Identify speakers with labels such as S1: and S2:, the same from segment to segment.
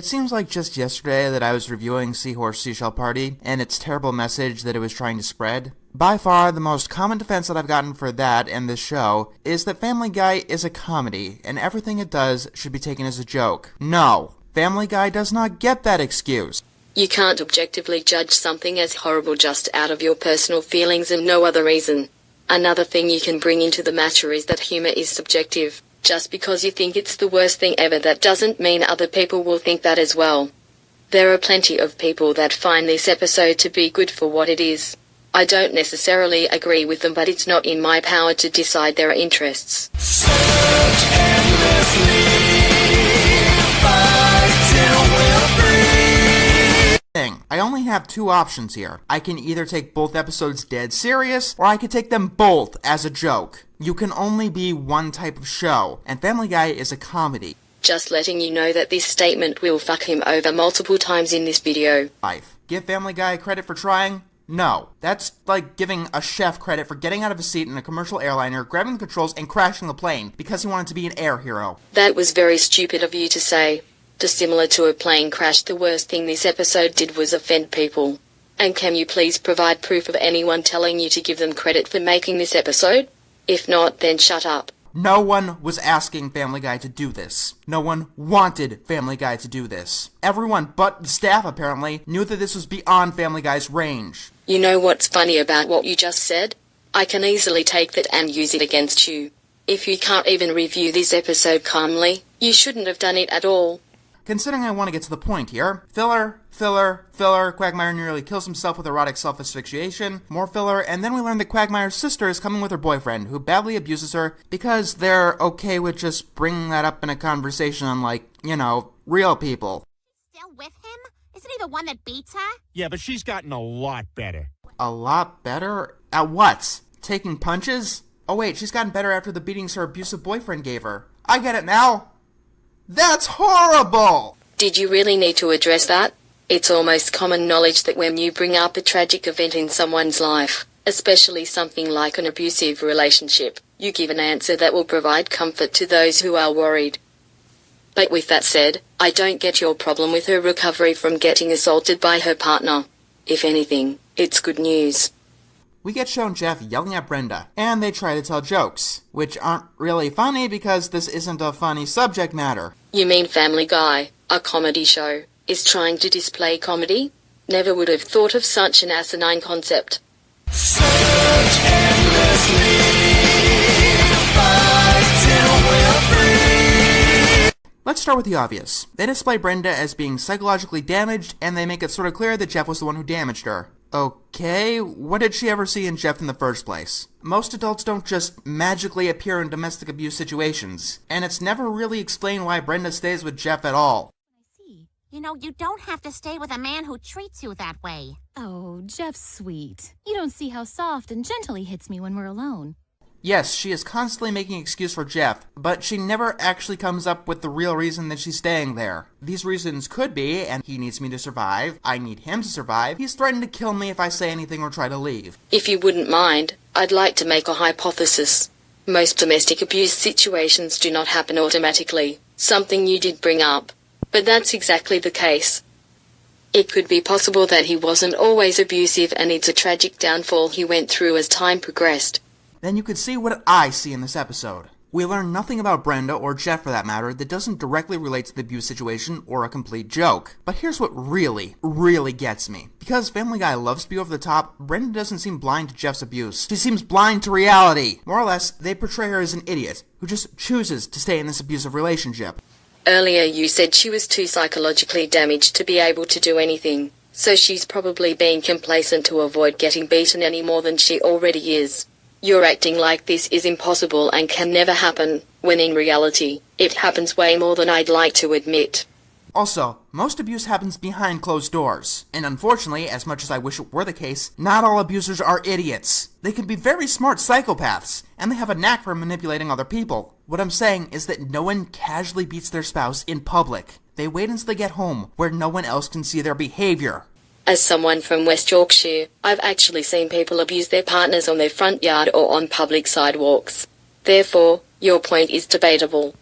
S1: It seems like just yesterday that I was reviewing Seahorse Seashell Party and its terrible message that it was trying to spread. By far, the most common defense that I've gotten for that and this show is that Family Guy is a comedy, and everything it does should be taken as a joke. No, Family Guy does not get that excuse.
S2: You can't objectively judge something as horrible just out of your personal feelings and no other reason. Another thing you can bring into the matter is that humor is subjective. Just because you think it's the worst thing ever, that doesn't mean other people will think that as well. There are plenty of people that find this episode to be good for what it is. I don't necessarily agree with them, but it's not in my power to decide their interests.
S3: Search endlessly, fight till we're free.
S1: I only have two options here. I can either take both episodes dead serious, or I could take them both as a joke. You can only be one type of show, and Family Guy is a comedy.
S2: Just letting you know that this statement will fuck him over multiple times in this video.
S1: Give Family Guy credit for trying? No. That's like giving a chef credit for getting out of a seat in a commercial airliner, grabbing the controls, and crashing the plane because he wanted to be an air hero.
S2: That was very stupid of you to say. Dissimilar to a plane crash, the worst thing this episode did was offend people. And can you please provide proof of anyone telling you to give them credit for making this episode? If not, then shut up.
S1: No one was asking Family Guy to do this. No one wanted Family Guy to do this. Everyone but the staff, apparently, knew that this was beyond Family Guy's range.
S2: You know what's funny about what you just said? I can easily take that and use it against you. If you can't even review this episode calmly, you shouldn't have done it at all.
S1: Considering I want to get to the point here, filler, Quagmire nearly kills himself with erotic self-asphyxiation, more filler, and then we learn that Quagmire's sister is coming with her boyfriend, who badly abuses her because they're okay with just bringing that up in a conversation unlike, real people.
S4: Still with him? Isn't he the one that beats her?
S5: Yeah, but she's gotten a lot better.
S1: A lot better? At what? Taking punches? Oh wait, she's gotten better after the beatings her abusive boyfriend gave her. I get it now! That's horrible!
S2: Did you really need to address that? It's almost common knowledge that when you bring up a tragic event in someone's life, especially something like an abusive relationship, you give an answer that will provide comfort to those who are worried. But with that said, I don't get your problem with her recovery from getting assaulted by her partner. If anything, it's good news.
S1: We get shown Jeff yelling at Brenda, and they try to tell jokes, which aren't really funny because this isn't a funny subject matter.
S2: You mean Family Guy, a comedy show, is trying to display comedy? Never would have thought of such an asinine concept.
S3: Search endlessly, fight till we're free.
S1: Let's start with the obvious. They display Brenda as being psychologically damaged, and they make it sort of clear that Jeff was the one who damaged her. Okay, what did she ever see in Jeff in the first place? Most adults don't just magically appear in domestic abuse situations, and it's never really explained why Brenda stays with Jeff at all.
S4: I see. You don't have to stay with a man who treats you that way.
S6: Oh, Jeff's sweet. You don't see how soft and gentle he hits me when we're alone.
S1: Yes, she is constantly making an excuse for Jeff, but she never actually comes up with the real reason that she's staying there. These reasons could be, and he needs me to survive, I need him to survive, he's threatened to kill me if I say anything or try to leave.
S2: If you wouldn't mind, I'd like to make a hypothesis. Most domestic abuse situations do not happen automatically, something you did bring up. But that's exactly the case. It could be possible that he wasn't always abusive and it's a tragic downfall he went through as time progressed.
S1: Then you could see what I see in this episode. We learn nothing about Brenda, or Jeff for that matter, that doesn't directly relate to the abuse situation or a complete joke. But here's what really gets me. Because Family Guy loves to be over the top, Brenda doesn't seem blind to Jeff's abuse. She seems blind to reality. More or less, they portray her as an idiot, who just chooses to stay in this abusive relationship.
S2: Earlier you said she was too psychologically damaged to be able to do anything, so she's probably being complacent to avoid getting beaten any more than she already is. You're acting like this is impossible and can never happen, when in reality, it happens way more than I'd like to admit.
S1: Also, most abuse happens behind closed doors. And unfortunately, as much as I wish it were the case, not all abusers are idiots. They can be very smart psychopaths, and they have a knack for manipulating other people. What I'm saying is that no one casually beats their spouse in public. They wait until they get home, where no one else can see their behavior.
S2: As someone from West Yorkshire, I've actually seen people abuse their partners on their front yard or on public sidewalks. Therefore, your point is debatable.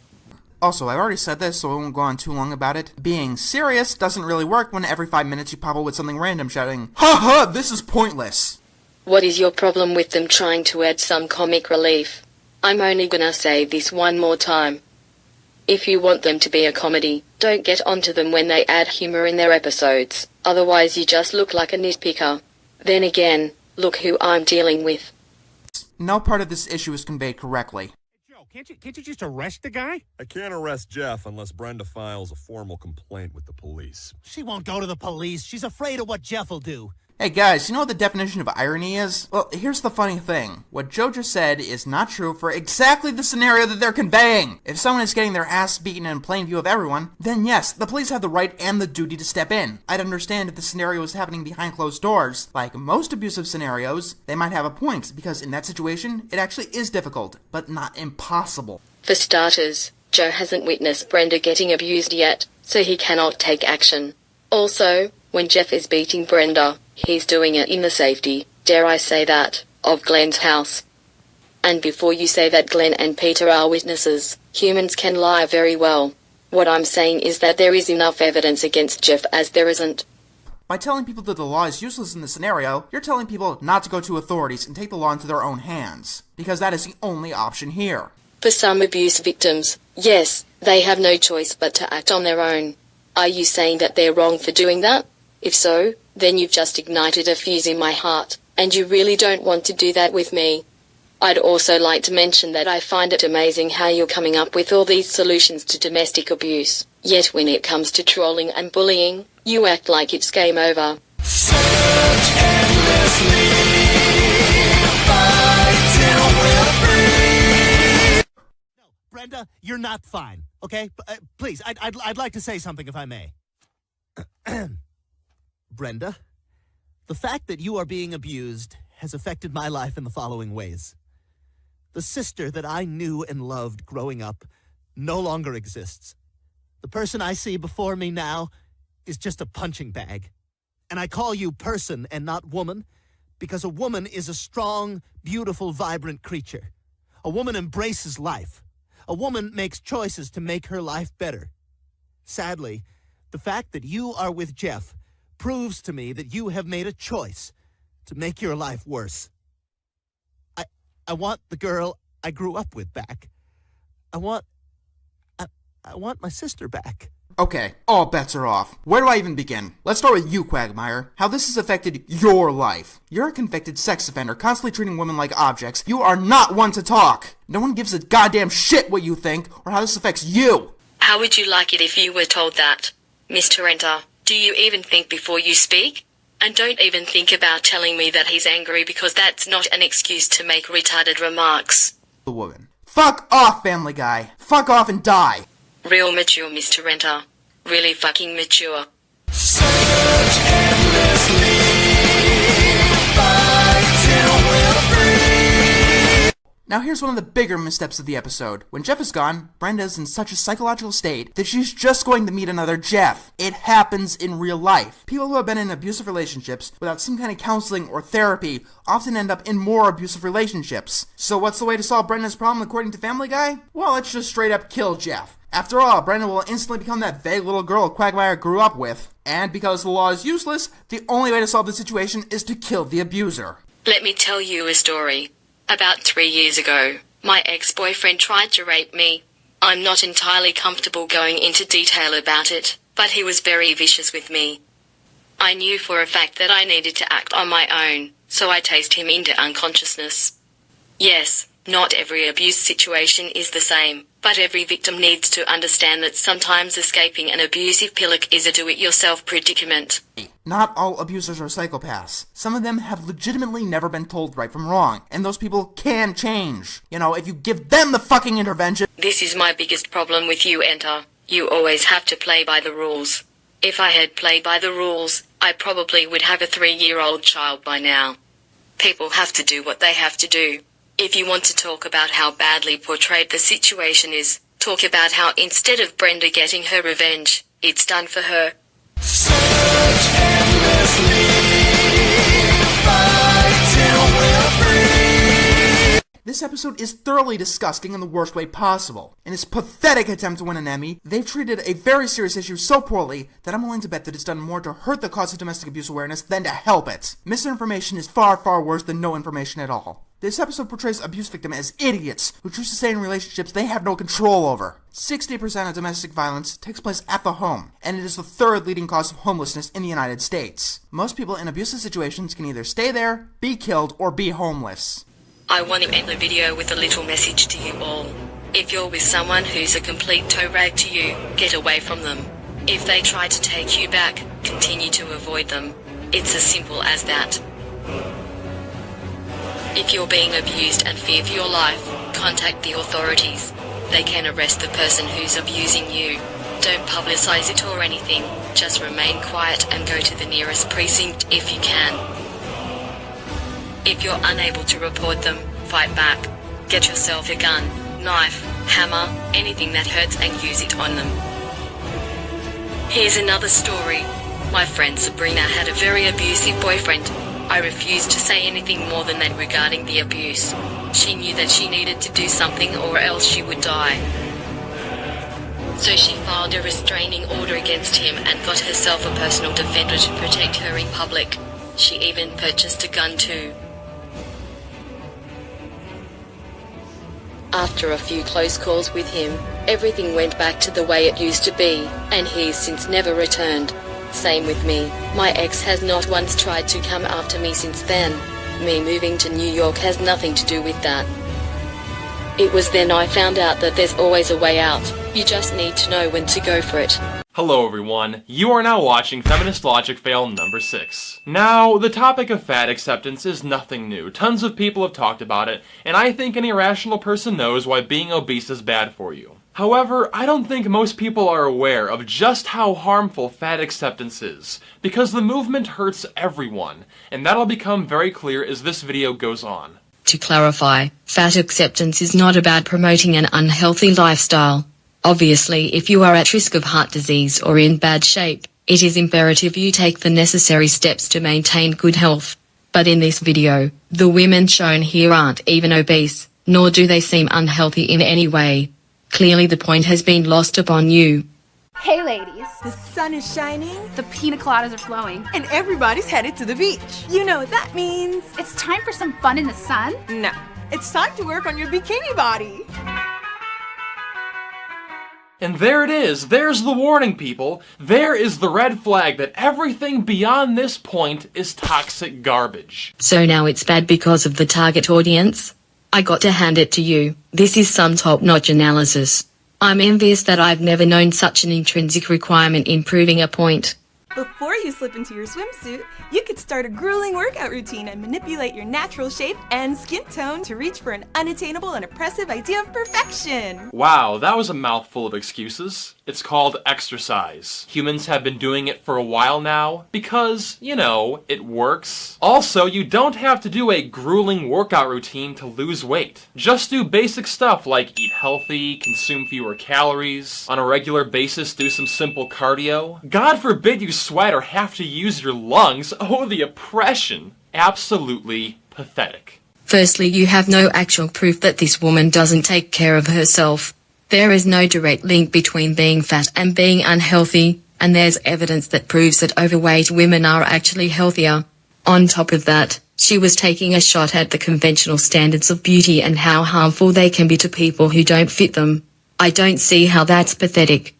S1: Also, I've already said this, so I won't go on too long about it. Being serious doesn't really work when every 5 minutes you pop up with something random shouting, "Ha ha, this is pointless!"
S2: What is your problem with them trying to add some comic relief? I'm only gonna say this one more time. If you want them to be a comedy, don't get onto them when they add humor in their episodes. Otherwise you just look like a nitpicker. Then again, look who I'm dealing with.
S1: No part of this issue is conveyed correctly.
S5: Joe, can't you just arrest the guy?
S7: I can't arrest Jeff unless Brenda files a formal complaint with the police.
S8: She won't go to the police. She's afraid of what Jeff will do.
S1: Hey guys, you know what the definition of irony is? Well, here's the funny thing. What Joe just said is not true for exactly the scenario that they're conveying. If someone is getting their ass beaten in plain view of everyone, then yes, the police have the right and the duty to step in. I'd understand if the scenario was happening behind closed doors. Like most abusive scenarios, they might have a point, because in that situation, it actually is difficult, but not impossible.
S2: For starters, Joe hasn't witnessed Brenda getting abused yet, so he cannot take action. Also, when Jeff is beating Brenda, he's doing it in the safety, dare I say that, of Glenn's house. And before you say that Glenn and Peter are witnesses, humans can lie very well. What I'm saying is that there is enough evidence against Jeff as there isn't.
S1: By telling people that the law is useless in this scenario, you're telling people not to go to authorities and take the law into their own hands, because that is the only option here.
S2: For some abuse victims, yes, they have no choice but to act on their own. Are you saying that they're wrong for doing that? If so, then you've just ignited a fuse in my heart, and you really don't want to do that with me. I'd also like to mention that I find it amazing how you're coming up with all these solutions to domestic abuse, yet when it comes to trolling and bullying, you act like it's game over.
S3: Search endlessly, fight till we're free.
S8: No, Brenda, you're not fine, okay? Please, I'd like to say something if I may. Brenda, the fact that you are being abused has affected my life in the following ways. The sister that I knew and loved growing up no longer exists. The person I see before me now is just a punching bag. And I call you person and not woman because a woman is a strong, beautiful, vibrant creature. A woman embraces life. A woman makes choices to make her life better. Sadly, the fact that you are with Jeff proves to me that you have made a choice to make your life worse. I want the girl I grew up with back. I want my sister back.
S1: Okay, all bets are off. Where do I even begin? Let's start with you, Quagmire. How this has affected your life. You're a convicted sex offender, constantly treating women like objects. You are not one to talk. No one gives a goddamn shit what you think, or how this affects you.
S2: How would you like it if you were told that? Mr. Enter, do you even think before you speak? And don't even think about telling me that he's angry because that's not an excuse to make retarded remarks.
S1: The woman. Fuck off, Family Guy. Fuck off and die.
S2: Real mature, Mr. Enter. Really fucking mature.
S3: Search endlessly, fight till we're free.
S1: Now here's one of the bigger missteps of the episode. When Jeff is gone, Brenda's in such a psychological state that she's just going to meet another Jeff. It happens in real life. People who have been in abusive relationships without some kind of counseling or therapy often end up in more abusive relationships. So what's the way to solve Brenda's problem according to Family Guy? Well, let's just straight up kill Jeff. After all, Brenda will instantly become that vague little girl Quagmire grew up with. And because the law is useless, the only way to solve the situation is to kill the abuser.
S2: Let me tell you a story. About 3 years ago, my ex-boyfriend tried to rape me. I'm not entirely comfortable going into detail about it, but he was very vicious with me. I knew for a fact that I needed to act on my own, so I tased him into unconsciousness. Yes, not every abuse situation is the same, but every victim needs to understand that sometimes escaping an abusive pillock is a do-it-yourself predicament.
S1: Not all abusers are psychopaths. Some of them have legitimately never been told right from wrong, and those people can change. You know, if you give them the fucking intervention.
S2: This is my biggest problem with you, Enter. You always have to play by the rules. If I had played by the rules, I probably would have a 3-year-old child by now. People have to do what they have to do. If you want to talk about how badly portrayed the situation is, talk about how instead of Brenda getting her revenge, it's done for her.
S3: Search endlessly, fight till we're free.
S1: This episode is thoroughly disgusting in the worst way possible. In its pathetic attempt to win an Emmy, they've treated a very serious issue so poorly that I'm willing to bet that it's done more to hurt the cause of domestic abuse awareness than to help it. Misinformation is far, far worse than no information at all. This episode portrays abuse victims as idiots who choose to stay in relationships they have no control over. 60% of domestic violence takes place at the home, and it is the third leading cause of homelessness in the United States. Most people in abusive situations can either stay there, be killed, or be homeless.
S2: I want to end the video with a little message to you all. If you're with someone who's a complete toe rag to you, get away from them. If they try to take you back, continue to avoid them. It's as simple as that. If you're being abused and fear for your life, contact the authorities. They can arrest the person who's abusing you. Don't publicize it or anything, just remain quiet and go to the nearest precinct if you can. If you're unable to report them, fight back. Get yourself a gun, knife, hammer, anything that hurts and use it on them. Here's another story. My friend Sabrina had a very abusive boyfriend. I refused to say anything more than that regarding the abuse. She knew that she needed to do something or else she would die. So she filed a restraining order against him and got herself a personal defender to protect her in public. She even purchased a gun too. After a few close calls with him, everything went back to the way it used to be, and he's since never returned. Same with me. My ex has not once tried to come after me since then. Me moving to New York has nothing to do with that. It was then I found out that there's always a way out. You just need to know when to go for it.
S9: Hello everyone, you are now watching Feminist Logic Fail number 6. Now, the topic of fat acceptance is nothing new. Tons of people have talked about it, and I think any rational person knows why being obese is bad for you. However, I don't think most people are aware of just how harmful fat acceptance is, because the movement hurts everyone, and that'll become very clear as this video goes on.
S2: To clarify, fat acceptance is not about promoting an unhealthy lifestyle. Obviously, if you are at risk of heart disease or in bad shape, it is imperative you take the necessary steps to maintain good health. But in this video, the women shown here aren't even obese, nor do they seem unhealthy in any way. Clearly the point has been lost upon you.
S10: Hey ladies, the sun is shining, the pina coladas are flowing, and everybody's headed to the beach. You know what that means. It's time for some fun in the sun? No, it's time to work on your bikini body.
S9: And there it is, there's the warning, people. There is the red flag that everything beyond this point is toxic garbage.
S2: So now it's bad because of the target audience? I got to hand it to you. This is some top-notch analysis. I'm envious that I've never known such an intrinsic requirement in proving a point.
S10: Before you slip into your swimsuit, you could start a grueling workout routine and manipulate your natural shape and skin tone to reach for an unattainable and oppressive idea of perfection.
S9: Wow, that was a mouthful of excuses. It's called exercise. Humans have been doing it for a while now because, you know, it works. Also, you don't have to do a grueling workout routine to lose weight. Just do basic stuff like eat healthy, consume fewer calories, on a regular basis do some simple cardio. God forbid you sweat or have to use your lungs. Oh, the oppression. Absolutely pathetic.
S2: Firstly, you have no actual proof that this woman doesn't take care of herself. There is no direct link between being fat and being unhealthy, and there's evidence that proves that overweight women are actually healthier. On top of that, she was taking a shot at the conventional standards of beauty and how harmful they can be to people who don't fit them. I don't see how that's pathetic.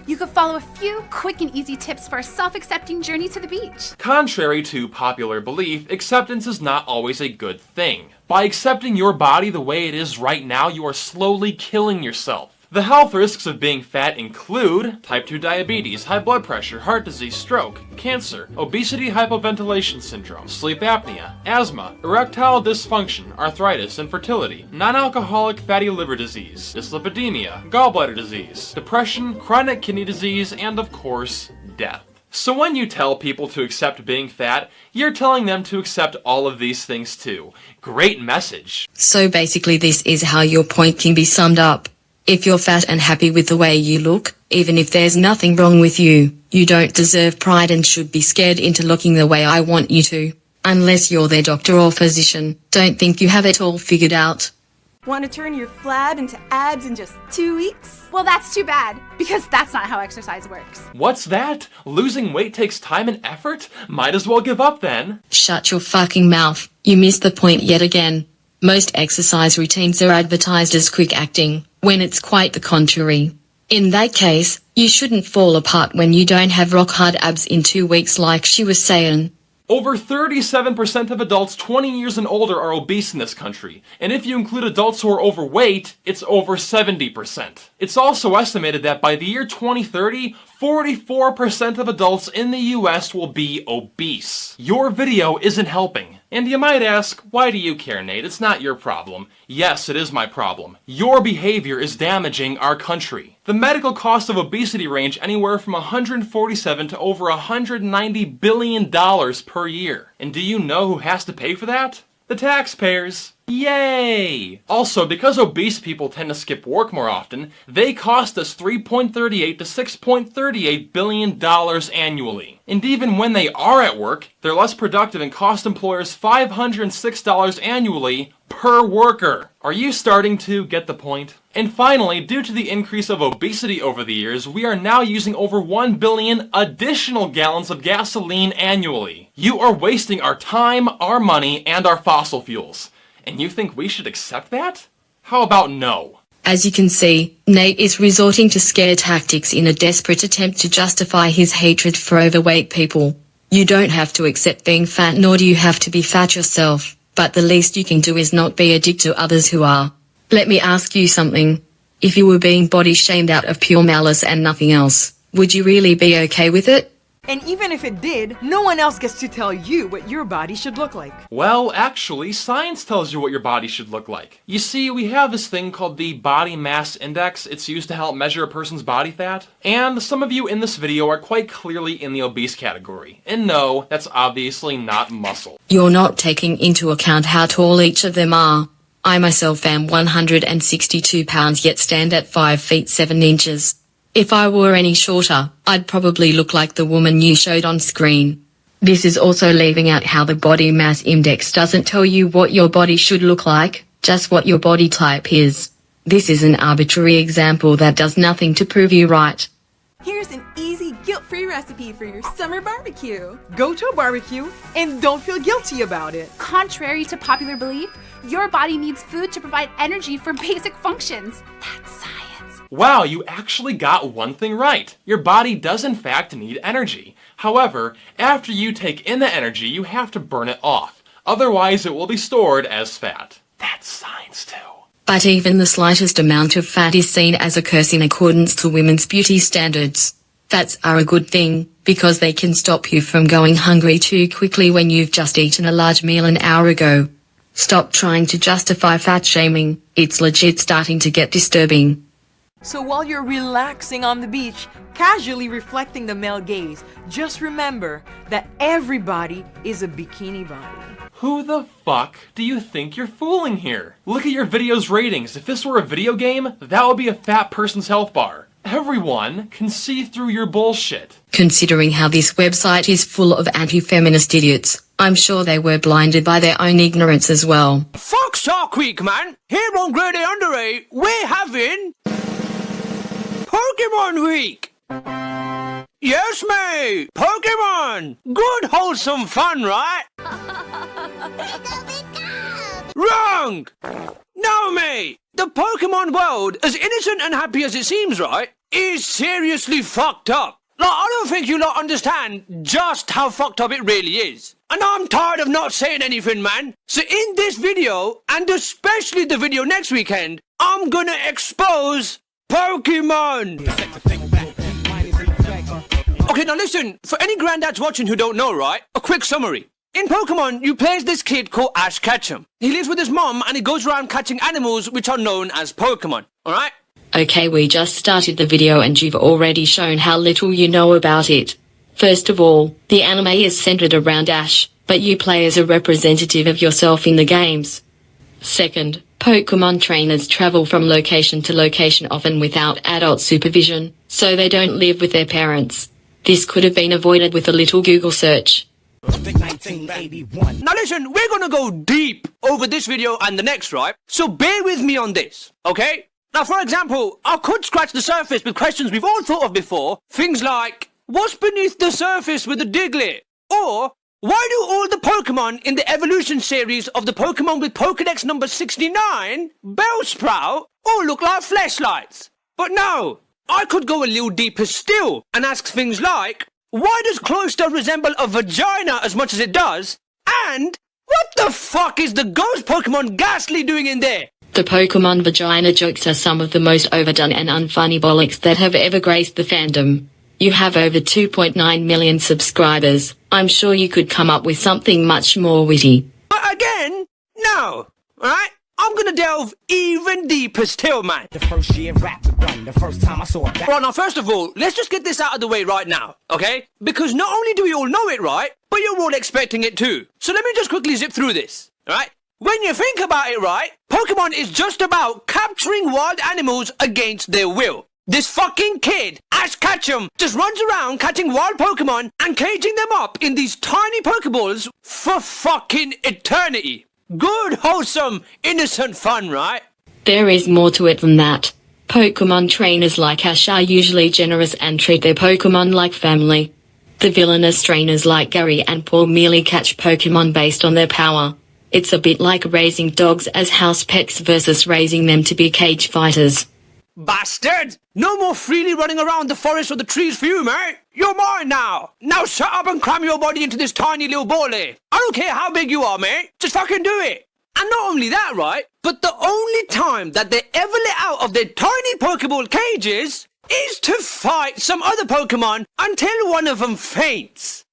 S10: You could follow a few quick and easy tips for a self-accepting journey to the beach.
S9: Contrary to popular belief, acceptance is not always a good thing. By accepting your body the way it is right now, you are slowly killing yourself. The health risks of being fat include type 2 diabetes, high blood pressure, heart disease, stroke, cancer, obesity, hypoventilation syndrome, sleep apnea, asthma, erectile dysfunction, arthritis, infertility, non-alcoholic fatty liver disease, dyslipidemia, gallbladder disease, depression, chronic kidney disease, and of course, death. So when you tell people to accept being fat, you're telling them to accept all of these things too. Great message.
S2: So basically this is how your point can be summed up. If you're fat and happy with the way you look, even if there's nothing wrong with you, you don't deserve pride and should be scared into looking the way I want you to. Unless you're their doctor or physician, don't think you have it all figured out.
S10: Want to turn your flab into abs in just 2 weeks? Well, that's too bad, because that's not how exercise works.
S9: What's that? Losing weight takes time and effort? Might as well give up then.
S2: Shut your fucking mouth. You missed the point yet again. Most exercise routines are advertised as quick acting, when it's quite the contrary. In that case, you shouldn't fall apart when you don't have rock hard abs in 2 weeks like she was saying.
S9: Over 37% of adults 20 years and older are obese in this country, and if you include adults who are overweight, it's over 70%. It's also estimated that by the year 2030, 44% of adults in the US will be obese. Your video isn't helping. And you might ask, why do you care, Nate? It's not your problem. Yes, it is my problem. Your behavior is damaging our country. The medical costs of obesity range anywhere from $147 to over $190 billion per year. And do you know who has to pay for that? The taxpayers. Yay! Also, because obese people tend to skip work more often, they cost us $3.38 to $6.38 billion annually. And even when they are at work, they're less productive and cost employers $506 annually per worker. Are you starting to get the point? And finally, due to the increase of obesity over the years, we are now using over 1 billion additional gallons of gasoline annually. You are wasting our time, our money, and our fossil fuels. And you think we should accept that? How about no?
S2: As you can see, Nate is resorting to scare tactics in a desperate attempt to justify his hatred for overweight people. You don't have to accept being fat, nor do you have to be fat yourself, but the least you can do is not be a dick to others who are. Let me ask you something. If you were being body shamed out of pure malice and nothing else, would you really be okay with it?
S11: And even if it did, no one else gets to tell you what your body should look like.
S9: Well, actually, science tells you what your body should look like. You see, we have this thing called the body mass index. It's used to help measure a person's body fat. And some of you in this video are quite clearly in the obese category. And no, that's obviously not muscle.
S2: You're not taking into account how tall each of them are. I myself am 162 pounds yet stand at 5 feet 7 inches. If I were any shorter, I'd probably look like the woman you showed on screen. This is also leaving out how the body mass index doesn't tell you what your body should look like, just what your body type is. This is an arbitrary example that does nothing to prove you right.
S11: Here's an easy, guilt-free recipe for your summer barbecue. Go to a barbecue and don't feel guilty about it.
S10: Contrary to popular belief, your body needs food to provide energy for basic functions. That's science.
S9: Wow, you actually got one thing right. Your body does in fact need energy. However, after you take in the energy, you have to burn it off. Otherwise, it will be stored as fat. That's science too.
S2: But even the slightest amount of fat is seen as a curse in accordance to women's beauty standards. Fats are a good thing, because they can stop you from going hungry too quickly when you've just eaten a large meal an hour ago. Stop trying to justify fat shaming, it's legit starting to get disturbing.
S11: So while you're relaxing on the beach, casually reflecting the male gaze, just remember that everybody is a bikini body.
S9: Who the fuck do you think you're fooling here? Look at your video's ratings. If this were a video game, that would be a fat person's health bar. Everyone can see through your bullshit.
S2: Considering how this website is full of anti-feminist idiots, I'm sure they were blinded by their own ignorance as well.
S12: Fuck Shark Week, man! Here on GradeA Under 8, we're having Pokemon Week! Yes, mate! Pokemon! Good wholesome fun, right? Wrong! No, mate! The Pokemon world, as innocent and happy as it seems, right, is seriously fucked up. Like, I don't think you lot understand just how fucked up it really is. And I'm tired of not saying anything, man. So in this video, and especially the video next weekend, I'm gonna expose Pokemon! Okay, now listen, for any granddads watching who don't know, right, a quick summary. In Pokemon, you play as this kid called Ash Ketchum. He lives with his mom and he goes around catching animals which are known as Pokemon, alright?
S2: Okay, we just started the video and you've already shown how little you know about it. First of all, the anime is centered around Ash, but you play as a representative of yourself in the games. Second, Pokemon trainers travel from location to location often without adult supervision, so they don't live with their parents. This could have been avoided with a little Google search.
S12: Now listen, we're gonna go deep over this video and the next, right? So bear with me on this, okay? Now for example, I could scratch the surface with questions we've all thought of before. Things like, what's beneath the surface with a Diglett? Or, why do all the Pokemon in the evolution series of the Pokemon with Pokedex number 69, Bellsprout, all look like fleshlights? But no, I could go a little deeper still and ask things like, why does Cloyster resemble a vagina as much as it does? And, what the fuck is the ghost Pokemon Ghastly doing in there?
S2: The Pokemon vagina jokes are some of the most overdone and unfunny bollocks that have ever graced the fandom. You have over 2.9 million subscribers. I'm sure you could come up with something much more witty.
S12: But again, no, alright? I'm gonna delve even deeper still, man.
S3: The first year rap run, the first time I saw it.
S12: Right, now first of all, let's just get this out of the way right now, okay? Because not only do we all know it, right, but you're all expecting it too. So let me just quickly zip through this, alright? When you think about it, right, Pokemon is just about capturing wild animals against their will. This fucking kid, Ash Ketchum, just runs around catching wild Pokemon and caging them up in these tiny Pokeballs for fucking eternity. Good, wholesome, innocent fun, right?
S2: There is more to it than that. Pokemon trainers like Ash are usually generous and treat their Pokemon like family. The villainous trainers like Gary and Paul merely catch Pokemon based on their power. It's a bit like raising dogs as house pets versus raising them to be cage fighters.
S12: Bastard! No more freely running around the forest or the trees for you, mate! You're mine now! Now shut up and cram your body into this tiny little ball here! I don't care how big you are, mate! Just fucking do it! And not only that, right? But the only time that they ever let out of their tiny Pokeball cages is to fight some other Pokemon until one of them faints.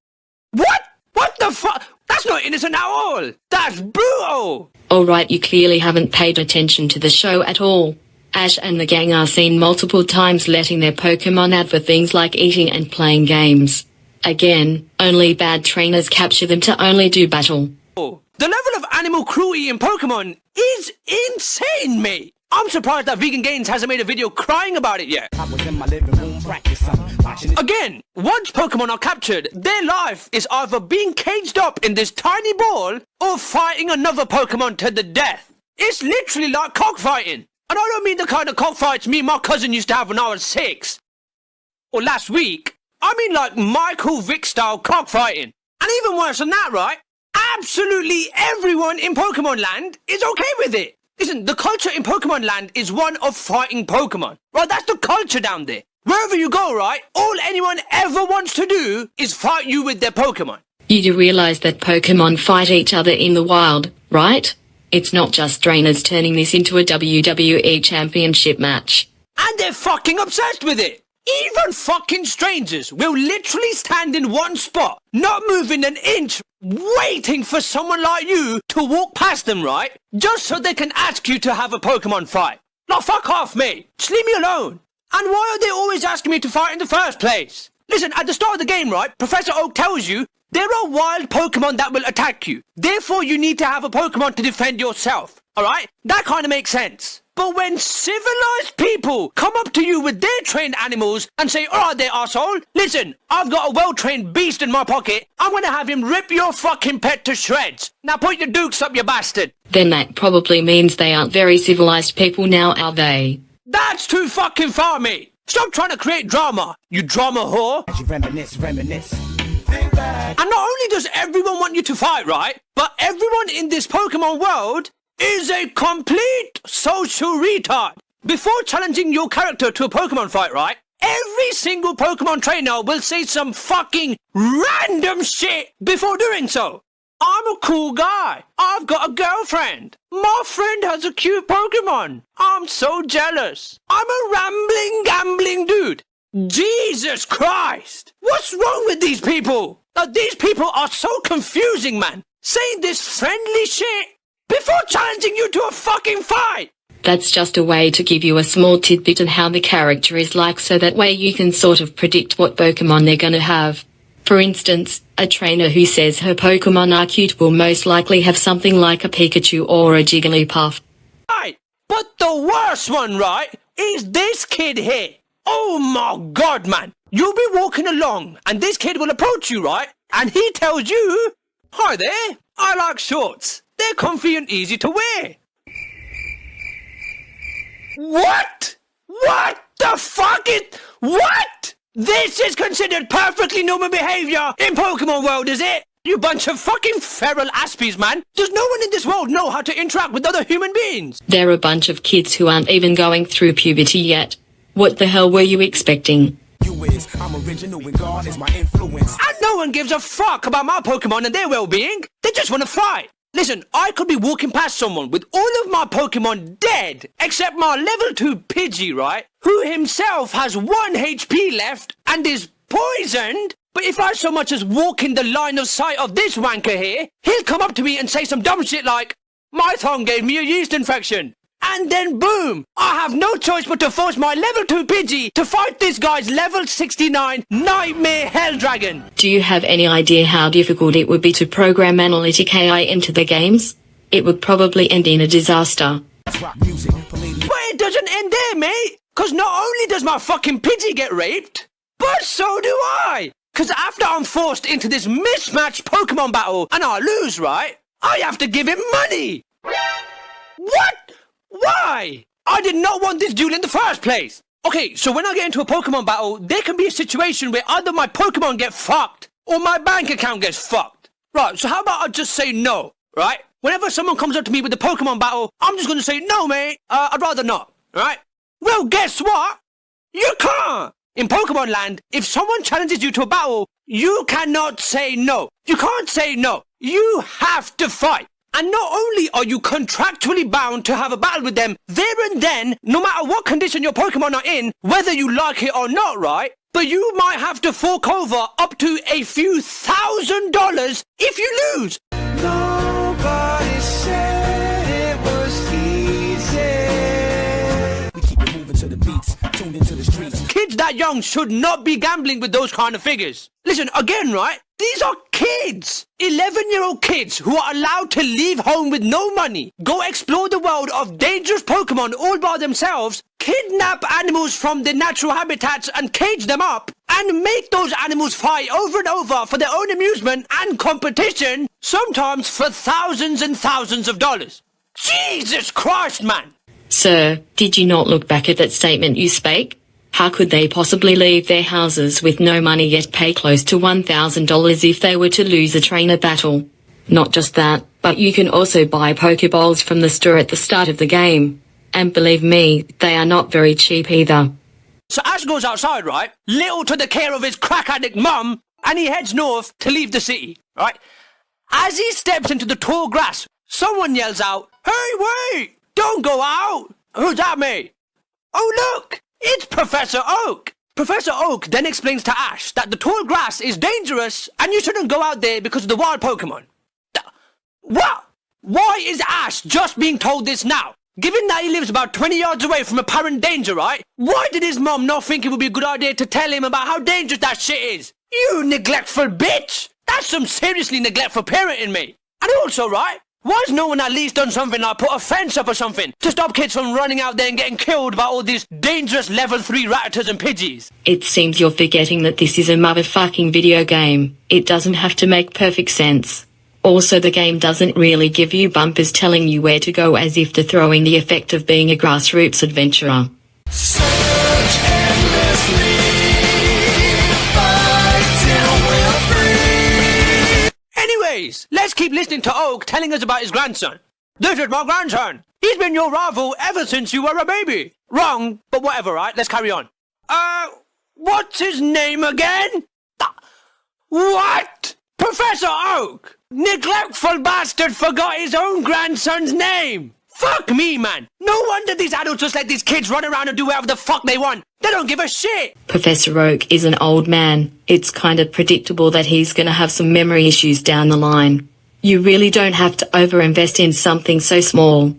S12: What? What the fuck? That's not innocent at all! That's brutal!
S2: Alright, you clearly haven't paid attention to the show at all. Ash and the gang are seen multiple times letting their Pokemon out for things like eating and playing games. Again, only bad trainers capture them to only do battle.
S12: The level of animal cruelty in Pokemon is insane, mate! I'm surprised that Vegan Gains hasn't made a video crying about it yet.
S3: I was in my living room practicing, watching it.
S12: Again, once Pokemon are captured, their life is either being caged up in this tiny ball or fighting another Pokemon to the death. It's literally like cockfighting. And I don't mean the kind of cockfights me and my cousin used to have when I was 6. Or last week. I mean like Michael Vick style cockfighting. And even worse than that, right? Absolutely everyone in Pokemon Land is okay with it. Listen, the culture in Pokemon Land is one of fighting Pokemon. Right, that's the culture down there. Wherever you go, right, all anyone ever wants to do is fight you with their Pokemon.
S2: You do realize that Pokemon fight each other in the wild, right? It's not just trainers turning this into a WWE championship match.
S12: And they're fucking obsessed with it. Even fucking strangers will literally stand in one spot, not moving an inch, waiting for someone like you to walk past them, right? Just so they can ask you to have a Pokemon fight. Now fuck off, mate. Just leave me alone. And why are they always asking me to fight in the first place? Listen, at the start of the game, right, Professor Oak tells you there are wild Pokemon that will attack you. Therefore, you need to have a Pokemon to defend yourself. Alright? That kind of makes sense. But when civilized people come up to you with their trained animals and say, alright there, arsehole, listen, I've got a well-trained beast in my pocket. I'm gonna have him rip your fucking pet to shreds. Now put your dukes up, you bastard.
S2: Then that probably means they aren't very civilized people now, are they?
S12: That's too fucking far, mate. Stop trying to create drama, you drama whore.
S3: Reminisce.
S12: And not only does everyone want you to fight, right? But everyone in this Pokemon world is a complete social retard. Before challenging your character to a Pokemon fight, right? Every single Pokemon trainer will say some fucking random shit before doing so. I'm a cool guy. I've got a girlfriend. My friend has a cute Pokemon. I'm so jealous. I'm a rambling, gambling dude. Jesus Christ! What's wrong with these people? These people are so confusing, man. Saying this friendly shit before challenging you to a fucking fight.
S2: That's just a way to give you a small tidbit on how the character is like, so that way you can sort of predict what Pokemon they're gonna have. For instance, a trainer who says her Pokemon are cute will most likely have something like a Pikachu or a Jigglypuff.
S12: Right, but the worst one, right, is this kid here. Oh my god, man. You'll be walking along and this kid will approach you, right? and he tells you, "Hi there, I like shorts. They're comfy and easy to wear." What? What the fuck is... What? This is considered perfectly normal behavior in Pokemon World, is it? You bunch of fucking feral aspies, man. Does no one in this world know how to interact with other human beings?
S2: They're a bunch of kids who aren't even going through puberty yet. What the hell were you expecting?
S3: I'm original and God is my influence.
S12: And no one gives a fuck about my Pokemon and their well-being. They just want to fight. Listen, I could be walking past someone with all of my Pokemon dead, except my level 2 Pidgey, right? Who himself has 1 HP left and is poisoned. But if I so much as walk in the line of sight of this wanker here, he'll come up to me and say some dumb shit like, "My tongue gave me a yeast infection." And then boom, I have no choice but to force my level 2 Pidgey to fight this guy's level 69 Nightmare Hell Dragon.
S2: Do you have any idea how difficult it would be to program analytic AI into the games? It would probably end in a disaster.
S12: But it doesn't end there, mate. Cause not only does my fucking Pidgey get raped, but so do I. Cause after I'm forced into this mismatched Pokemon battle and I lose, right? I have to give him money. What? Why? I did not want this duel in the first place. Okay, so when I get into a Pokemon battle, there can be a situation where either my Pokemon get fucked or my bank account gets fucked. Right, so how about I just say no, right? Whenever someone comes up to me with a Pokemon battle, I'm just going to say, "No, mate, I'd rather not," right? Well, guess what? You can't. In Pokemon Land, if someone challenges you to a battle, you cannot say no. You can't say no. You have to fight. And not only are you contractually bound to have a battle with them there and then, no matter what condition your Pokemon are in, whether you like it or not, right? But you might have to fork over up to a few $1,000s if you lose.
S3: Nobody said it was easy. We keep it moving to the beats, tuned into the streets.
S12: Kids that young should not be gambling with those kind of figures. Listen, again, right? These are kids! 11-year-old kids who are allowed to leave home with no money, go explore the world of dangerous Pokemon all by themselves, kidnap animals from their natural habitats and cage them up, and make those animals fight over and over for their own amusement and competition, sometimes for thousands and thousands of dollars. Jesus Christ, man!
S2: Sir, did you not look back at that statement you spake? How could they possibly leave their houses with no money yet pay close to $1,000 if they were to lose a trainer battle? Not just that, but you can also buy Pokeballs from the store at the start of the game. And believe me, they are not very cheap either.
S12: So Ash goes outside, right? Little to the care of his crack addict mum, and he heads north to leave the city, right? As he steps into the tall grass, someone yells out, "Hey, wait! Don't go out!" Who's that, mate? Oh, look! It's Professor Oak! Professor Oak then explains to Ash that the tall grass is dangerous and you shouldn't go out there because of the wild Pokemon. What? Why is Ash just being told this now? Given that he lives about 20 yards away from apparent danger, right? Why did his mom not think it would be a good idea to tell him about how dangerous that shit is? You neglectful bitch! That's some seriously neglectful parenting, mate. And also, right? Why has no one at least done something like put a fence up or something to stop kids from running out there and getting killed by all these dangerous level 3 Ratters and Pidgeys?
S2: It seems you're forgetting that this is a motherfucking video game. It doesn't have to make perfect sense. Also, the game doesn't really give you bumpers telling you where to go as if to throw in the effect of being a grassroots adventurer.
S3: Search endlessly, fight till we're free.
S12: Anyways, let's keep listening to Oak telling us about his grandson. This is my grandson. He's been your rival ever since you were a baby. Wrong, but whatever, right? Let's carry on. What's his name again? What? Professor Oak! Neglectful bastard forgot his own grandson's name! Fuck me, man! No wonder these adults just let these kids run around and do whatever the fuck they want. They don't give a shit!
S2: Professor Oak is an old man. It's kind of predictable that he's gonna have some memory issues down the line. You really don't have to overinvest in something so small.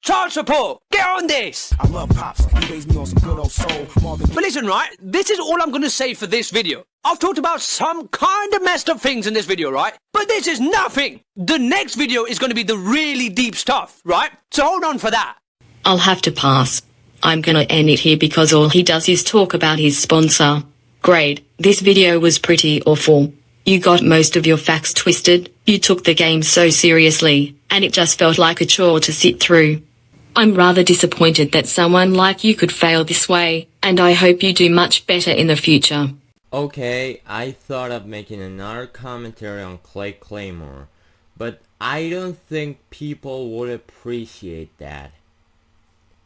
S12: Child support! Get on this!
S3: I love Pops. He raised me on some good old soul.
S12: But listen, right? This is all I'm gonna say for this video. I've talked about some kind of messed up things in this video, right? But this is nothing! The next video is gonna be the really deep stuff, right? So hold on for that.
S2: I'll have to pass. I'm gonna end it here because all he does is talk about his sponsor. Grade, this video was pretty awful. You got most of your facts twisted, you took the game so seriously, and it just felt like a chore to sit through. I'm rather disappointed that someone like you could fail this way, and I hope you do much better in the future.
S13: Okay, I thought of making another commentary on Claymore, but I don't think people would appreciate that.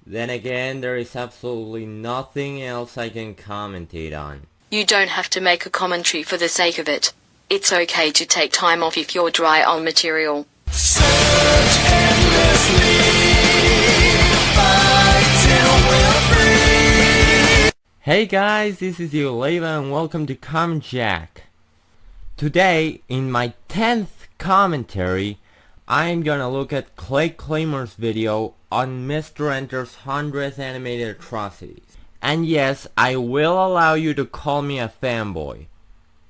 S13: Then again, there is absolutely nothing else I can commentate on.
S2: You don't have to make a commentary for the sake of it. It's okay to take time off if you're dry on material.
S13: Hey guys, this is Uleva and welcome to CommentJack. Today, in my 10th commentary, I'm gonna look at Claymore's video on Mr. Enter's 100th animated atrocities. And yes, I will allow you to call me a fanboy,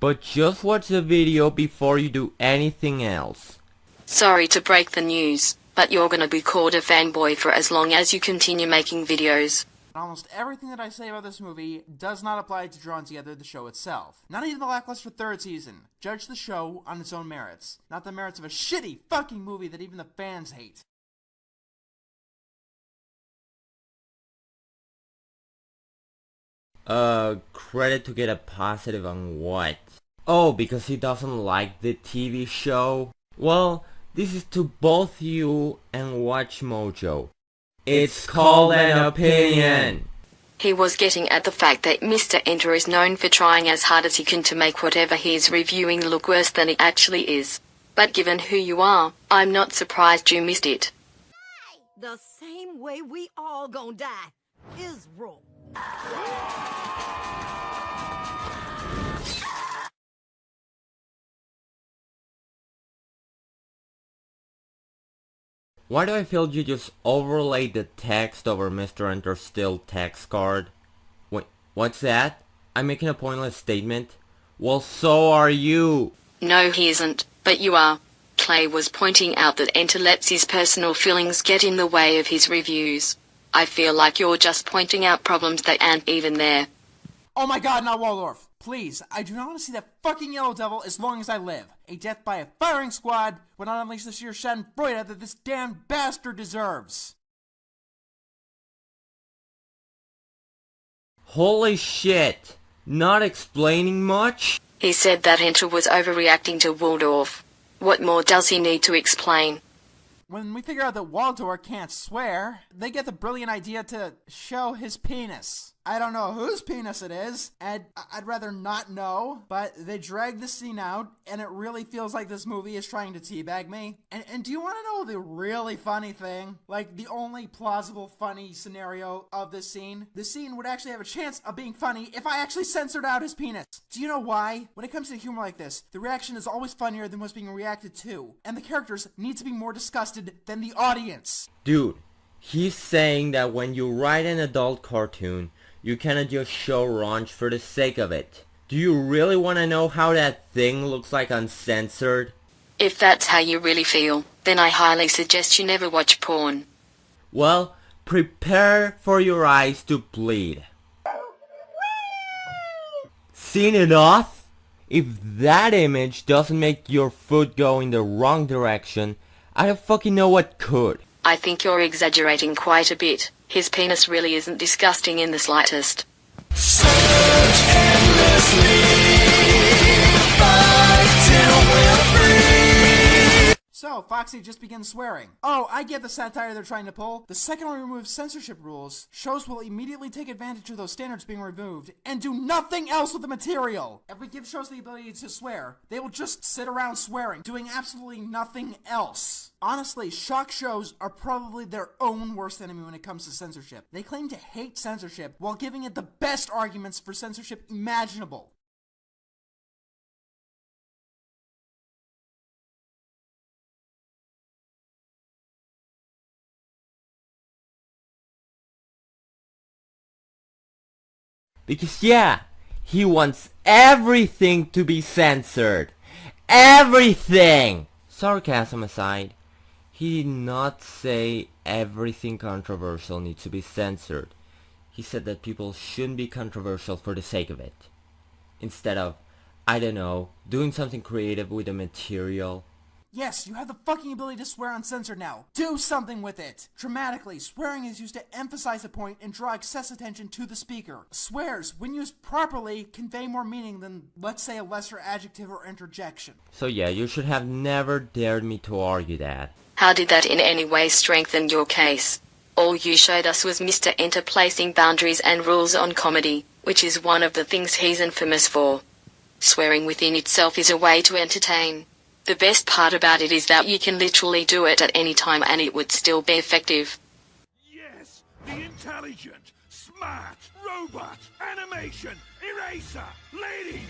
S13: but just watch the video before you do anything else.
S2: Sorry to break the news, but you're gonna be called a fanboy for as long as you continue making videos.
S1: Almost everything that I say about this movie does not apply to drawing together the show itself. Not even the lackluster third season. Judge the show on its own merits, not the merits of a shitty fucking movie that even the fans hate.
S13: Credit to get a positive on what? Oh, because he doesn't like the TV show? Well, this is to both you and Watch Mojo. It's called an opinion.
S2: He was getting at the fact that Mr. Enter is known for trying as hard as he can to make whatever he's reviewing look worse than it actually is. But given who you are, I'm not surprised you missed it.
S14: The same way we all gonna die is wrong.
S13: Why do I feel you just overlaid the text over Mr. Enter's still text card? Wait, what's that? I'm making a pointless statement? Well, so are you!
S2: No, he isn't, but you are. Clay was pointing out that Enter lets his personal feelings get in the way of his reviews. I feel like you're just pointing out problems that aren't even there.
S1: Oh my god, not Waldorf! Please, I do not want to see that fucking Yellow Devil as long as I live. A death by a firing squad would not unleash the sheer schadenfreude that this damn bastard deserves.
S13: Holy shit! Not explaining much?
S2: He said that Enter was overreacting to Waldorf. What more does he need to explain?
S1: When we figure out that Waldorf can't swear, they get the brilliant idea to show his penis. I don't know whose penis it is, and I'd rather not know, but they drag the scene out, and it really feels like this movie is trying to teabag me. And do you want to know the really funny thing? Like, the only plausible funny scenario of this scene? The scene would actually have a chance of being funny if I actually censored out his penis. Do you know why? When it comes to humor like this, the reaction is always funnier than what's being reacted to, and the characters need to be more disgusted than the audience.
S13: Dude, he's saying that when you write an adult cartoon, you cannot just show raunch for the sake of it. Do you really want to know how that thing looks like uncensored?
S2: If that's how you really feel, then I highly suggest you never watch porn.
S13: Well, prepare for your eyes to bleed. Seen enough? If that image doesn't make your foot go in the wrong direction, I don't fucking know what could.
S2: I think you're exaggerating quite a bit. His penis really isn't disgusting in the slightest.
S3: Search endlessly, fight till we're free.
S1: So, Foxy just begins swearing. Oh, I get the satire they're trying to pull. The second we remove censorship rules, shows will immediately take advantage of those standards being removed and do nothing else with the material. If we give shows the ability to swear, they will just sit around swearing, doing absolutely nothing else. Honestly, shock shows are probably their own worst enemy when it comes to censorship. They claim to hate censorship while giving it the best arguments for censorship imaginable.
S13: Because yeah, he wants everything to be censored. Everything! Sarcasm aside, he did not say everything controversial needs to be censored. He said that people shouldn't be controversial for the sake of it. Instead of, I don't know, doing something creative with the material.
S1: Yes, you have the fucking ability to swear uncensored now. Do something with it! Dramatically, swearing is used to emphasize a point and draw excess attention to the speaker. Swears, when used properly, convey more meaning than, let's say, a lesser adjective or interjection.
S13: So yeah, you should have never dared me to argue that.
S2: How did that in any way strengthen your case? All you showed us was Mr. Enter placing boundaries and rules on comedy, which is one of the things he's infamous for. Swearing within itself is a way to entertain. The best part about it is that you can literally do it at any time and it would still be effective.
S3: Yes, the intelligent, smart, robot, animation, eraser, lady.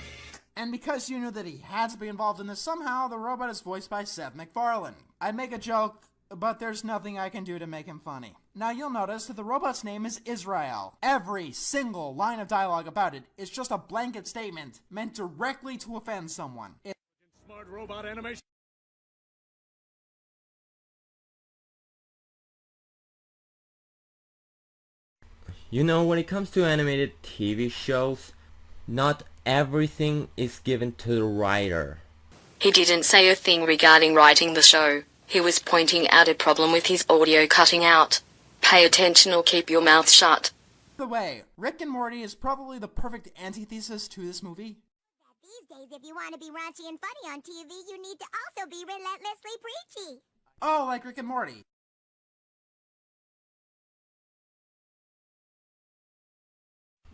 S1: And because you knew that he had to be involved in this somehow, the robot is voiced by Seth MacFarlane. I make a joke, but there's nothing I can do to make him funny. Now you'll notice that the robot's name is Israel. Every single line of dialogue about it is just a blanket statement meant directly to offend someone.
S5: Smart robot animation.
S13: You know, when it comes to animated TV shows, not everything is given to the writer.
S2: He didn't say a thing regarding writing the show. He was pointing out a problem with his audio cutting out. Pay attention or keep your mouth shut.
S1: By the way, Rick and Morty is probably the perfect antithesis to this movie.
S4: These days, if you want to be raunchy and funny on TV, you need to also be relentlessly preachy.
S1: Oh, like Rick and Morty.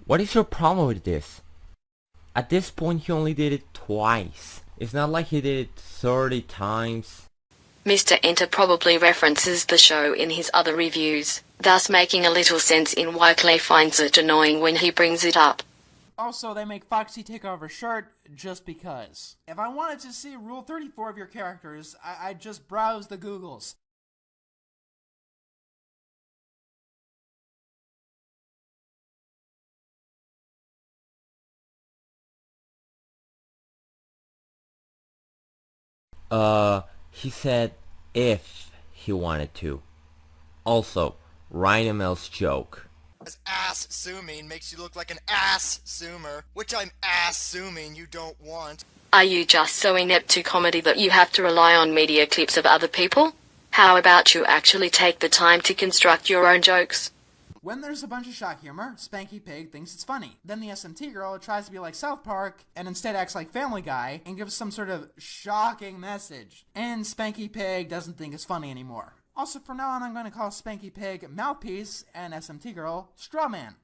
S13: What is your problem with this? At this point he only did it twice. It's not like he did it 30 times.
S2: Mr. Enter probably references the show in his other reviews, thus making a little sense in why Clay finds it annoying when he brings it up.
S1: Also, they make Foxy take off her shirt just because. If I wanted to see Rule 34 of your characters, I'd just browse the Googles.
S13: He said if he wanted to. Also, Ryan Mel's joke.
S15: Assuming makes you look like an assumer, which I'm assuming you don't want.
S2: Are you just so inept to comedy that you have to rely on media clips of other people? How about you actually take the time to construct your own jokes?
S1: When there's a bunch of shock humor, Spanky Pig thinks it's funny. Then the SMT girl tries to be like South Park, and instead acts like Family Guy, and gives some sort of shocking message. And Spanky Pig doesn't think it's funny anymore. Also, from now on, I'm going to call Spanky Pig Mouthpiece, and SMT girl Strawman.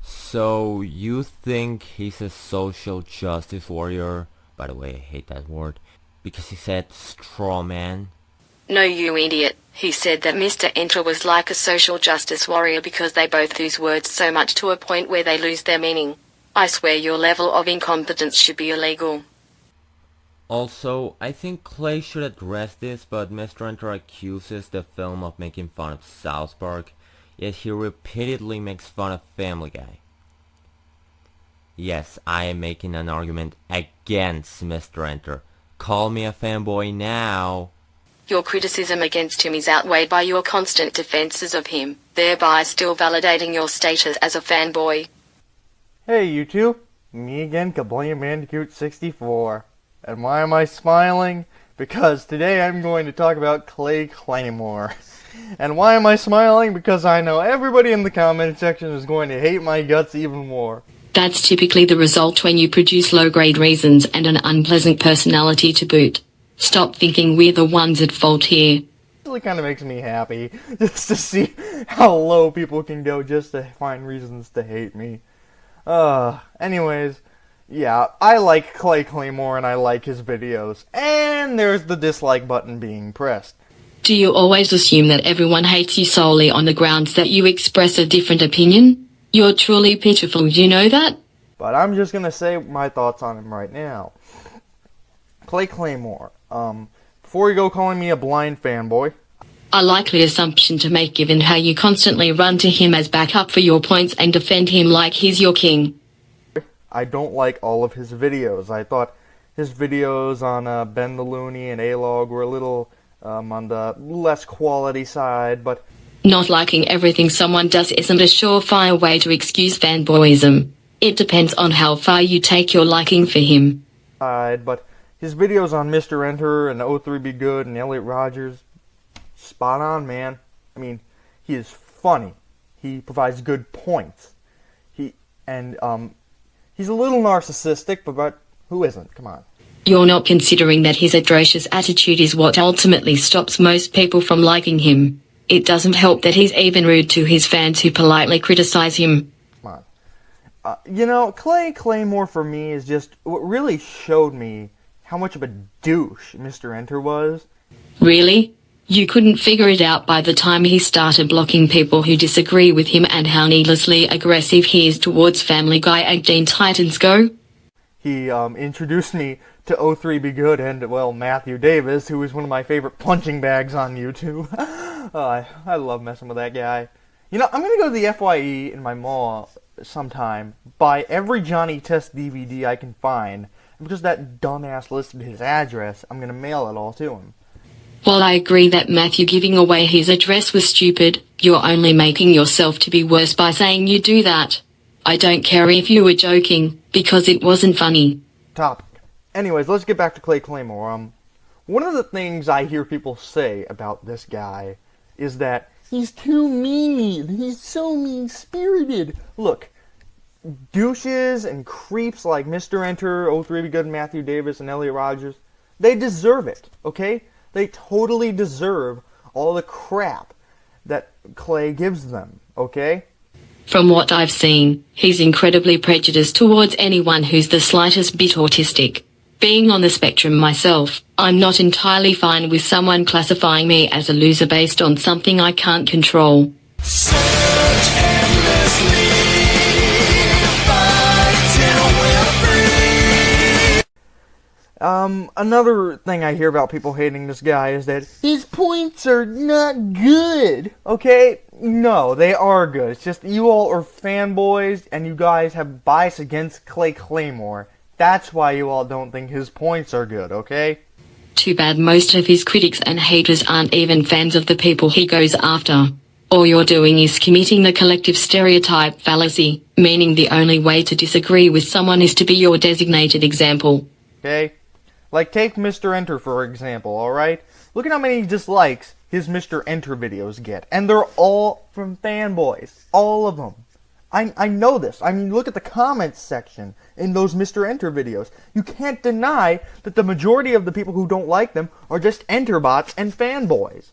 S13: So, you think he's a social justice warrior? By the way, I hate that word. Because he said straw man.
S2: No, you idiot. He said that Mr. Enter was like a social justice warrior because they both use words so much to a point where they lose their meaning. I swear your level of incompetence should be illegal.
S13: Also, I think Clay should address this, but Mr. Enter accuses the film of making fun of South Park, yet he repeatedly makes fun of Family Guy. Yes, I am making an argument against Mr. Enter. Call me a fanboy now.
S2: Your criticism against him is outweighed by your constant defenses of him, thereby still validating your status as a fanboy.
S16: Hey YouTube, me again, KaBlam Bandicoot 64. And why am I smiling? Because today I'm going to talk about Claymore. And why am I smiling? Because I know everybody in the comment section is going to hate my guts even more.
S2: That's typically the result when you produce low-grade reasons and an unpleasant personality to boot. Stop thinking we're the ones at fault here.
S16: It really kind of makes me happy just to see how low people can go just to find reasons to hate me. Anyways, yeah, I like Claymore and I like his videos. And there's the dislike button being pressed.
S2: Do you always assume that everyone hates you solely on the grounds that you express a different opinion? You're truly pitiful, you know that?
S16: But I'm just gonna say my thoughts on him right now. Claymore, before you go calling me a blind fanboy.
S2: A likely assumption to make given how you constantly run to him as backup for your points and defend him like he's your king.
S16: I don't like all of his videos. I thought his videos on Ben the Looney and A-Log were a little on the less quality side, but
S2: Not liking everything someone does isn't a surefire way to excuse fanboyism. It depends on how far you take your liking for him.
S16: But his videos on Mr. Enter and O3 Be Good and Elliot Rogers, spot on, man. I mean, he is funny. He provides good points. He's a little narcissistic, but who isn't? Come on.
S2: You're not considering that his atrocious attitude is what ultimately stops most people from liking him. It doesn't help that he's even rude to his fans who politely criticize him.
S16: Come on. Claymore for me is just what really showed me how much of a douche Mr. Enter was.
S2: Really? You couldn't figure it out by the time he started blocking people who disagree with him and how needlessly aggressive he is towards Family Guy and Teen Titans Go?
S16: He introduced me to O3 Be Good and, well, Matthew Davis, who is one of my favorite punching bags on YouTube. I love messing with that guy. You know, I'm going to go to the FYE in my mall sometime, buy every Johnny Test DVD I can find, and because that dumbass listed his address, I'm going to mail it all to him.
S2: While I agree that Matthew giving away his address was stupid, you're only making yourself to be worse by saying you do that. I don't care if you were joking, because it wasn't funny.
S16: Topic. Anyways, let's get back to Claymore. One of the things I hear people say about this guy is that he's too mean. He's so mean-spirited. Look, douches and creeps like Mr. Enter, O3 Be Good, Matthew Davis, and Elliot Rogers, they deserve it, okay? They totally deserve all the crap that Clay gives them, okay?
S2: From what I've seen, he's incredibly prejudiced towards anyone who's the slightest bit autistic. Being on the spectrum myself, I'm not entirely fine with someone classifying me as a loser based on something I can't control.
S16: Another thing I hear about people hating this guy is that his points are not good, okay? No, they are good. It's just you all are fanboys and you guys have bias against Claymore. That's why you all don't think his points are good, okay?
S2: Too bad most of his critics and haters aren't even fans of the people he goes after. All you're doing is committing the collective stereotype fallacy, meaning the only way to disagree with someone is to be your designated example.
S16: Okay? Like, take Mr. Enter, for example, alright? Look at how many dislikes his Mr. Enter videos get. And they're all from fanboys. All of them. I know this. I mean, look at the comments section in those Mr. Enter videos. You can't deny that the majority of the people who don't like them are just Enter bots and fanboys.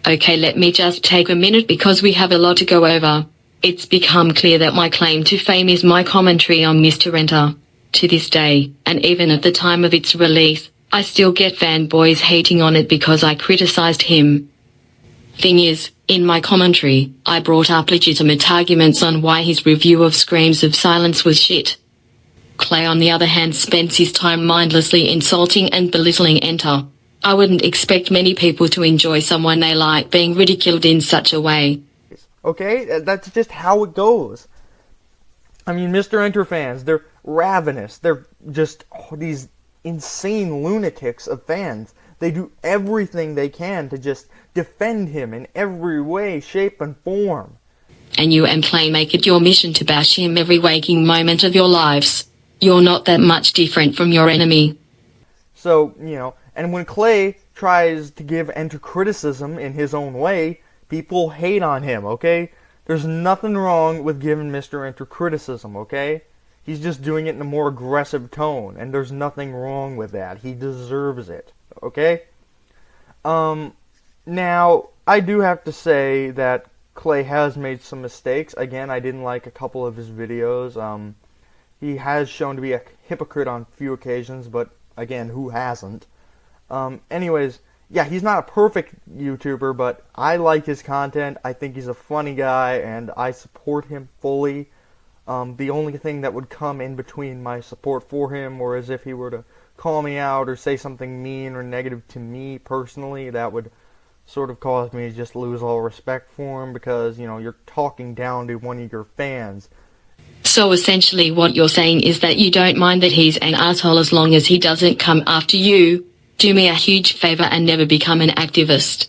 S2: Okay, let me just take a minute because we have a lot to go over. It's become clear that my claim to fame is my commentary on Mr. Enter. To this day, and even at the time of its release, I still get fanboys hating on it because I criticized him. Thing is, in my commentary, I brought up legitimate arguments on why his review of Screams of Silence was shit. Clay, on the other hand, spends his time mindlessly insulting and belittling Enter. I wouldn't expect many people to enjoy someone they like being ridiculed in such a way.
S16: Okay? That's just how it goes. I mean, Mr. Enter fans, they're ravenous. They're just these insane lunatics of fans. They do everything they can to just defend him in every way, shape, and form.
S2: And you and Clay make it your mission to bash him every waking moment of your lives. You're not that much different from your enemy.
S16: So, you know, and when Clay tries to give Enter criticism in his own way, people hate on him, okay? There's nothing wrong with giving Mr. Enter criticism, okay? He's just doing it in a more aggressive tone, and there's nothing wrong with that. He deserves it, okay? Now, I do have to say that Clay has made some mistakes. Again, I didn't like a couple of his videos. He has shown to be a hypocrite on a few occasions, but again, who hasn't? Anyways, yeah, he's not a perfect YouTuber, but I like his content. I think he's a funny guy, and I support him fully. The only thing that would come in between my support for him, or as if he were to call me out or say something mean or negative to me personally, that would sort of cause me to just lose all respect for him, because, you know, you're talking down to one of your fans.
S2: So essentially what you're saying is that you don't mind that he's an asshole as long as he doesn't come after you. Do me a huge favor and never become an activist.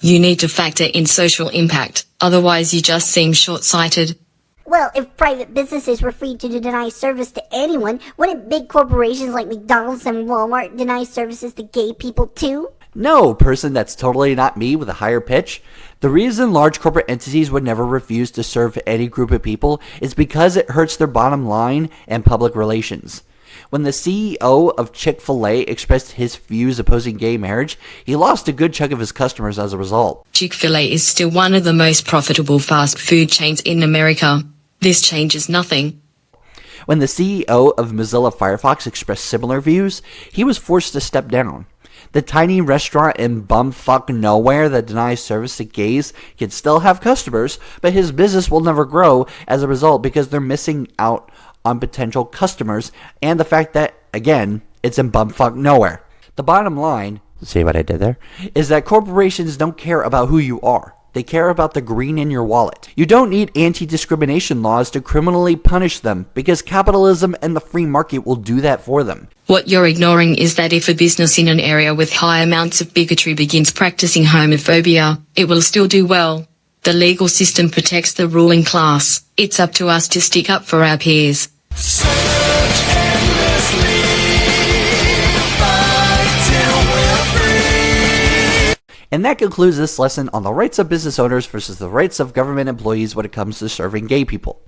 S2: You need to factor in social impact, otherwise you just seem short-sighted.
S4: Well, if private businesses were free to deny service to anyone, wouldn't big corporations like McDonald's and Walmart deny services to gay people too?
S17: No, person, that's totally not me with a higher pitch. The reason large corporate entities would never refuse to serve any group of people is because it hurts their bottom line and public relations. When the CEO of Chick-fil-A expressed his views opposing gay marriage, he lost a good chunk of his customers as a result.
S2: Chick-fil-A is still one of the most profitable fast food chains in America. This changes nothing.
S17: When the CEO of Mozilla Firefox expressed similar views, he was forced to step down. The tiny restaurant in bumfuck nowhere that denies service to gays can still have customers, but his business will never grow as a result because they're missing out on potential customers and the fact that, again, it's in bumfuck nowhere. The bottom line, see what I did there, is that corporations don't care about who you are. They care about the green in your wallet. You don't need anti-discrimination laws to criminally punish them because capitalism and the free market will do that for them.
S2: What you're ignoring is that if a business in an area with high amounts of bigotry begins practicing homophobia, it will still do well. The legal system protects the ruling class. It's up to us to stick up for our peers.
S17: And that concludes this lesson on the rights of business owners versus the rights of government employees when it comes to serving gay people.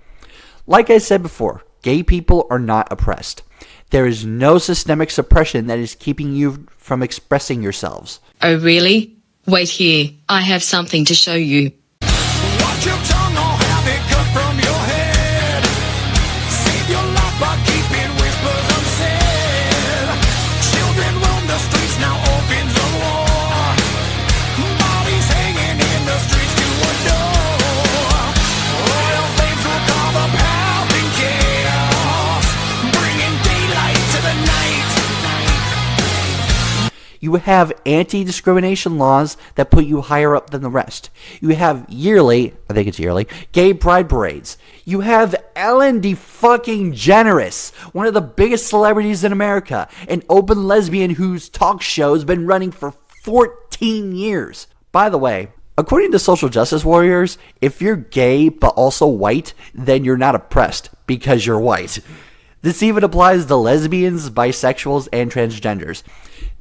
S17: Like I said before, gay people are not oppressed. There is no systemic suppression that is keeping you from expressing yourselves.
S2: Oh really? Wait here, I have something to show you.
S3: Watch your tongue or have it cut from your head. Save your life by keeping whispers unsaid. Children roam the streets, now opens a war. Bodies hanging in the streets to adore. Royal flames will cover path in chaos, bringing daylight to the night.
S17: You have anti-discrimination laws that put you higher up than the rest. You have yearly, I think it's yearly, gay pride parades. You have Ellen DeGeneres, one of the biggest celebrities in America, an open lesbian whose talk show has been running for 14 years. By the way, according to social justice warriors, if you're gay but also white, then you're not oppressed because you're white. This even applies to lesbians, bisexuals, and transgenders.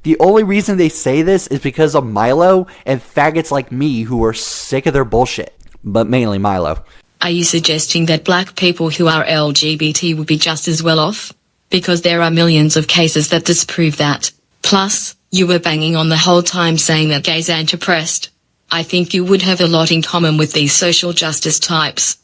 S17: The only reason they say this is because of Milo and faggots like me who are sick of their bullshit. But mainly Milo.
S2: Are you suggesting that black people who are LGBT would be just as well off? Because there are millions of cases that disprove that. Plus, you were banging on the whole time saying that gays aren't oppressed. I think you would have a lot in common with these social justice types.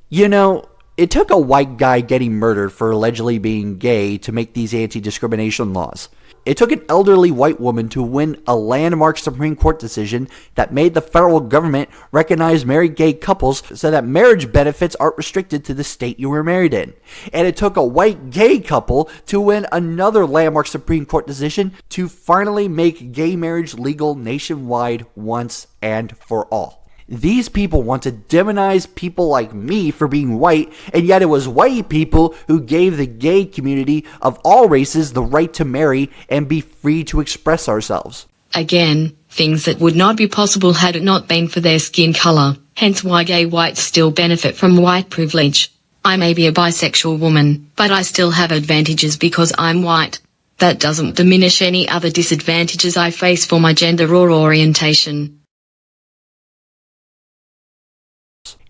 S17: You know, it took a white guy getting murdered for allegedly being gay to make these anti-discrimination laws. It took an elderly white woman to win a landmark Supreme Court decision that made the federal government recognize married gay couples so that marriage benefits aren't restricted to the state you were married in. And it took a white gay couple to win another landmark Supreme Court decision to finally make gay marriage legal nationwide once and for all. These people want to demonize people like me for being white, and yet it was white people who gave the gay community of all races the right to marry and be free to express ourselves.
S2: Again, things that would not be possible had it not been for their skin color, hence why gay whites still benefit from white privilege. I may be a bisexual woman, but I still have advantages because I'm white. That doesn't diminish any other disadvantages I face for my gender or orientation.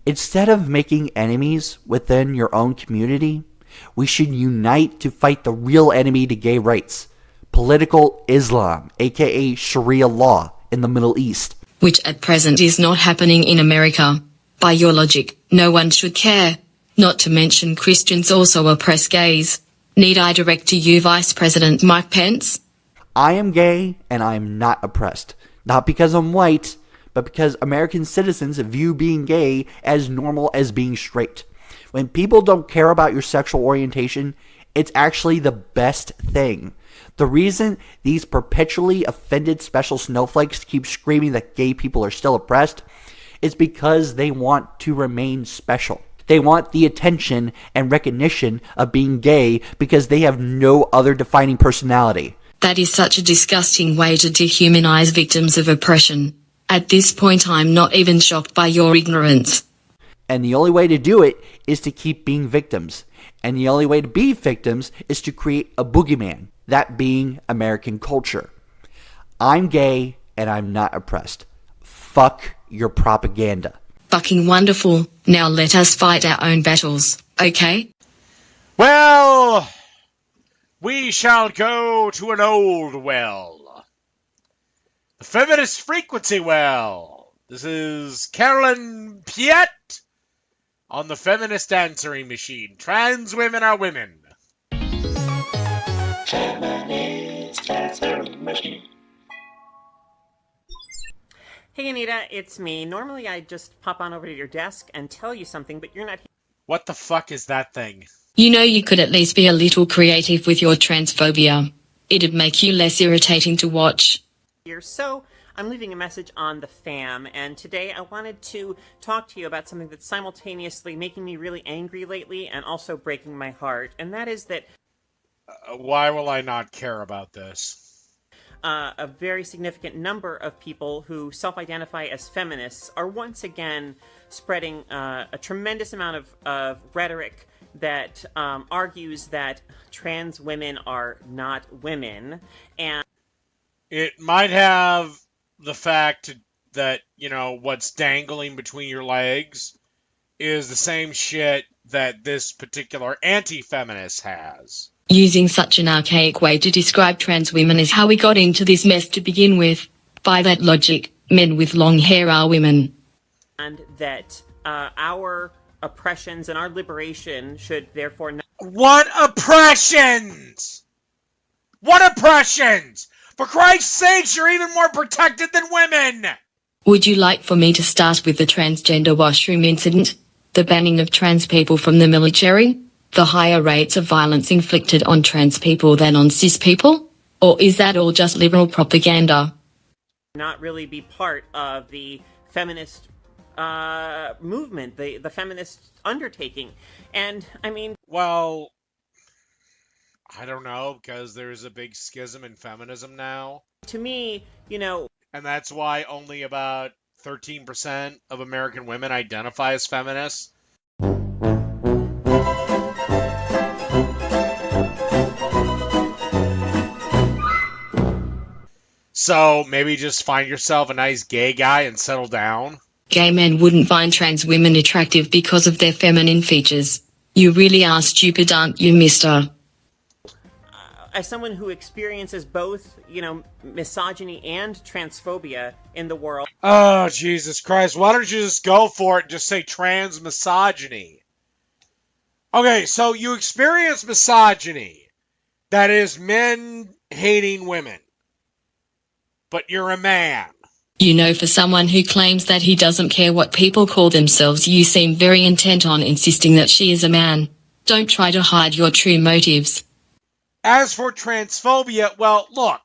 S17: Instead of making enemies within your own community, we should unite to fight the real enemy to gay rights, political Islam, aka Sharia law in the Middle East.
S2: Which at present is not happening in America. By your logic, no one should care. Not to mention Christians also oppress gays. Need I direct to you, Vice President Mike Pence?
S17: I am gay and I am not oppressed. Not because I'm white, but because American citizens view being gay as normal as being straight. When people don't care about your sexual orientation, it's actually the best thing. The reason these perpetually offended special snowflakes keep screaming that gay people are still oppressed is because they want to remain special. They want the attention and recognition of being gay because they have no other defining personality.
S2: That is such a disgusting way to dehumanize victims of oppression. At this point, I'm not even shocked by your ignorance.
S17: And the only way to do it is to keep being victims. And the only way to be victims is to create a boogeyman, that being American culture. I'm gay and I'm not oppressed. Fuck your propaganda.
S2: Fucking wonderful. Now let us fight our own battles, okay?
S18: Well, we shall go to an old well. The feminist frequency well. This is Carolyn Piet on the feminist answering machine. Trans women are women.
S19: Feminist answering machine.
S20: Hey Anita, it's me. Normally I'd just pop on over to your desk and tell you something, but you're not here.
S18: What the fuck is that thing?
S2: You know, you could at least be a little creative with your transphobia. It'd make you less irritating to watch.
S20: So, I'm leaving a message on the fam, and today I wanted to talk to you about something that's simultaneously making me really angry lately and also breaking my heart, and that is that...
S18: why will I not care about this?
S20: A very significant number of people who self-identify as feminists are once again spreading a tremendous amount of rhetoric that argues that trans women are not women, and
S18: it might have the fact that, you know, what's dangling between your legs is the same shit that this particular anti-feminist has.
S2: Using such an archaic way to describe trans women is how we got into this mess to begin with. By that logic, men with long hair are women.
S20: And that our oppressions and our liberation should therefore not...
S18: What oppressions? What oppressions? For Christ's sakes, you're even more protected than women!
S2: Would you like for me to start with the transgender washroom incident? The banning of trans people from the military? The higher rates of violence inflicted on trans people than on cis people? Or is that all just liberal propaganda?
S20: Not really be part of the feminist movement, the feminist undertaking. And, I mean...
S18: Well, I don't know, because there's a big schism in feminism now.
S20: To me, you know...
S18: And that's why only about 13% of American women identify as feminists. So maybe just find yourself a nice gay guy and settle down.
S2: Gay men wouldn't find trans women attractive because of their feminine features. You really are stupid, aren't you, mister?
S20: As someone who experiences both, you know, misogyny and transphobia in the world...
S18: Oh, Jesus Christ. Why don't you just go for it and just say trans misogyny? Okay, so you experience misogyny. That is men hating women. But you're a man.
S2: You know, for someone who claims that he doesn't care what people call themselves, you seem very intent on insisting that she is a man. Don't try to hide your true motives.
S18: As for transphobia, well, look.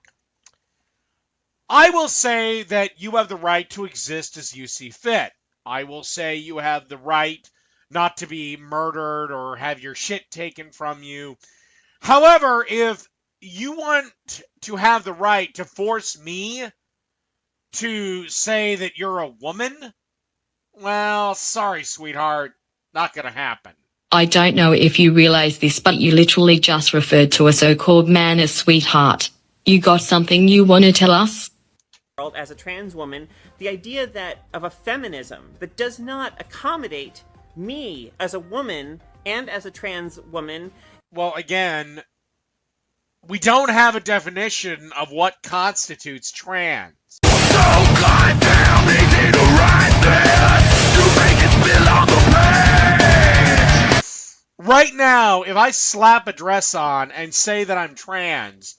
S18: I will say that you have the right to exist as you see fit. I will say you have the right not to be murdered or have your shit taken from you. However, if you want to have the right to force me to say that you're a woman, well, sorry, sweetheart, not gonna happen.
S2: I don't know if you realize this, but you literally just referred to a so-called man as sweetheart. You got something you want to tell us?
S20: As a trans woman, the idea that of a feminism that does not accommodate me as a woman and as a trans woman.
S18: Well, again, we don't have a definition of what constitutes trans. So goddamn easy to write this, to make it spill on the page. Right now, if I slap a dress on and say that I'm trans,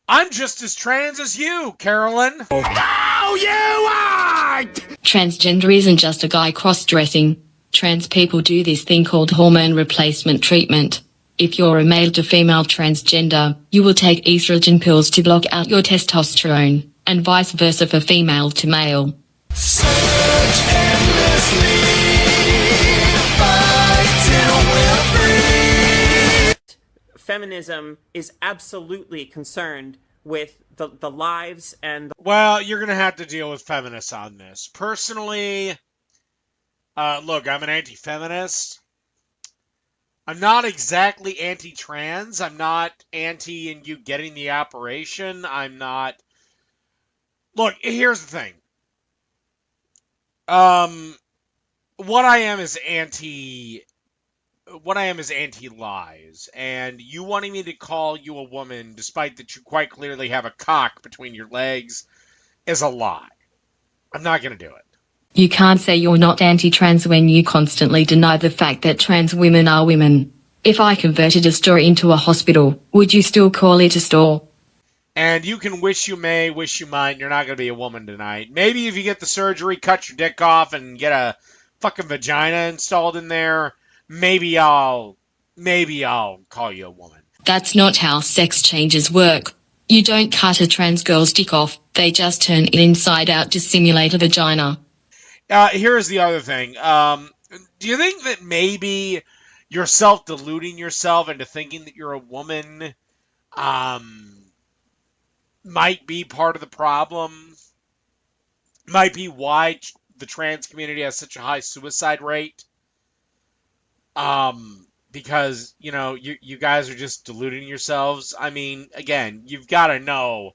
S18: I'm just as trans as you, Carolyn. No, you aren't!
S2: Transgender isn't just a guy cross-dressing. Trans people do this thing called hormone replacement treatment. If you're a male to female transgender, you will take estrogen pills to block out your testosterone, and vice versa for female to male.
S3: Search endlessly, fight till we're free.
S20: Feminism is absolutely concerned with the lives and...
S18: Well, you're going to have to deal with feminists on this. Personally, look, I'm an anti-feminist. I'm not exactly anti-trans. I'm not anti in you getting the operation. I'm not... Look, here's the thing. What I am is anti-lies, and you wanting me to call you a woman, despite that you quite clearly have a cock between your legs, is a lie. I'm not going to do it.
S2: You can't say you're not anti-trans when you constantly deny the fact that trans women are women. If I converted a store into a hospital, would you still call it a store?
S18: And you can wish you may, wish you might, you're not going to be a woman tonight. Maybe if you get the surgery, cut your dick off, and get a fucking vagina installed in there, maybe I'll call you a woman.
S2: That's not how sex changes work. You don't cut a trans girl's dick off, they just turn it inside out to simulate a vagina.
S18: Here's the other thing. Do you think that maybe you're self-deluding yourself into thinking that you're a woman might be part of the problem? Might be why the trans community has such a high suicide rate? Because, you know, you guys are just deluding yourselves. I mean, again, you've got to know,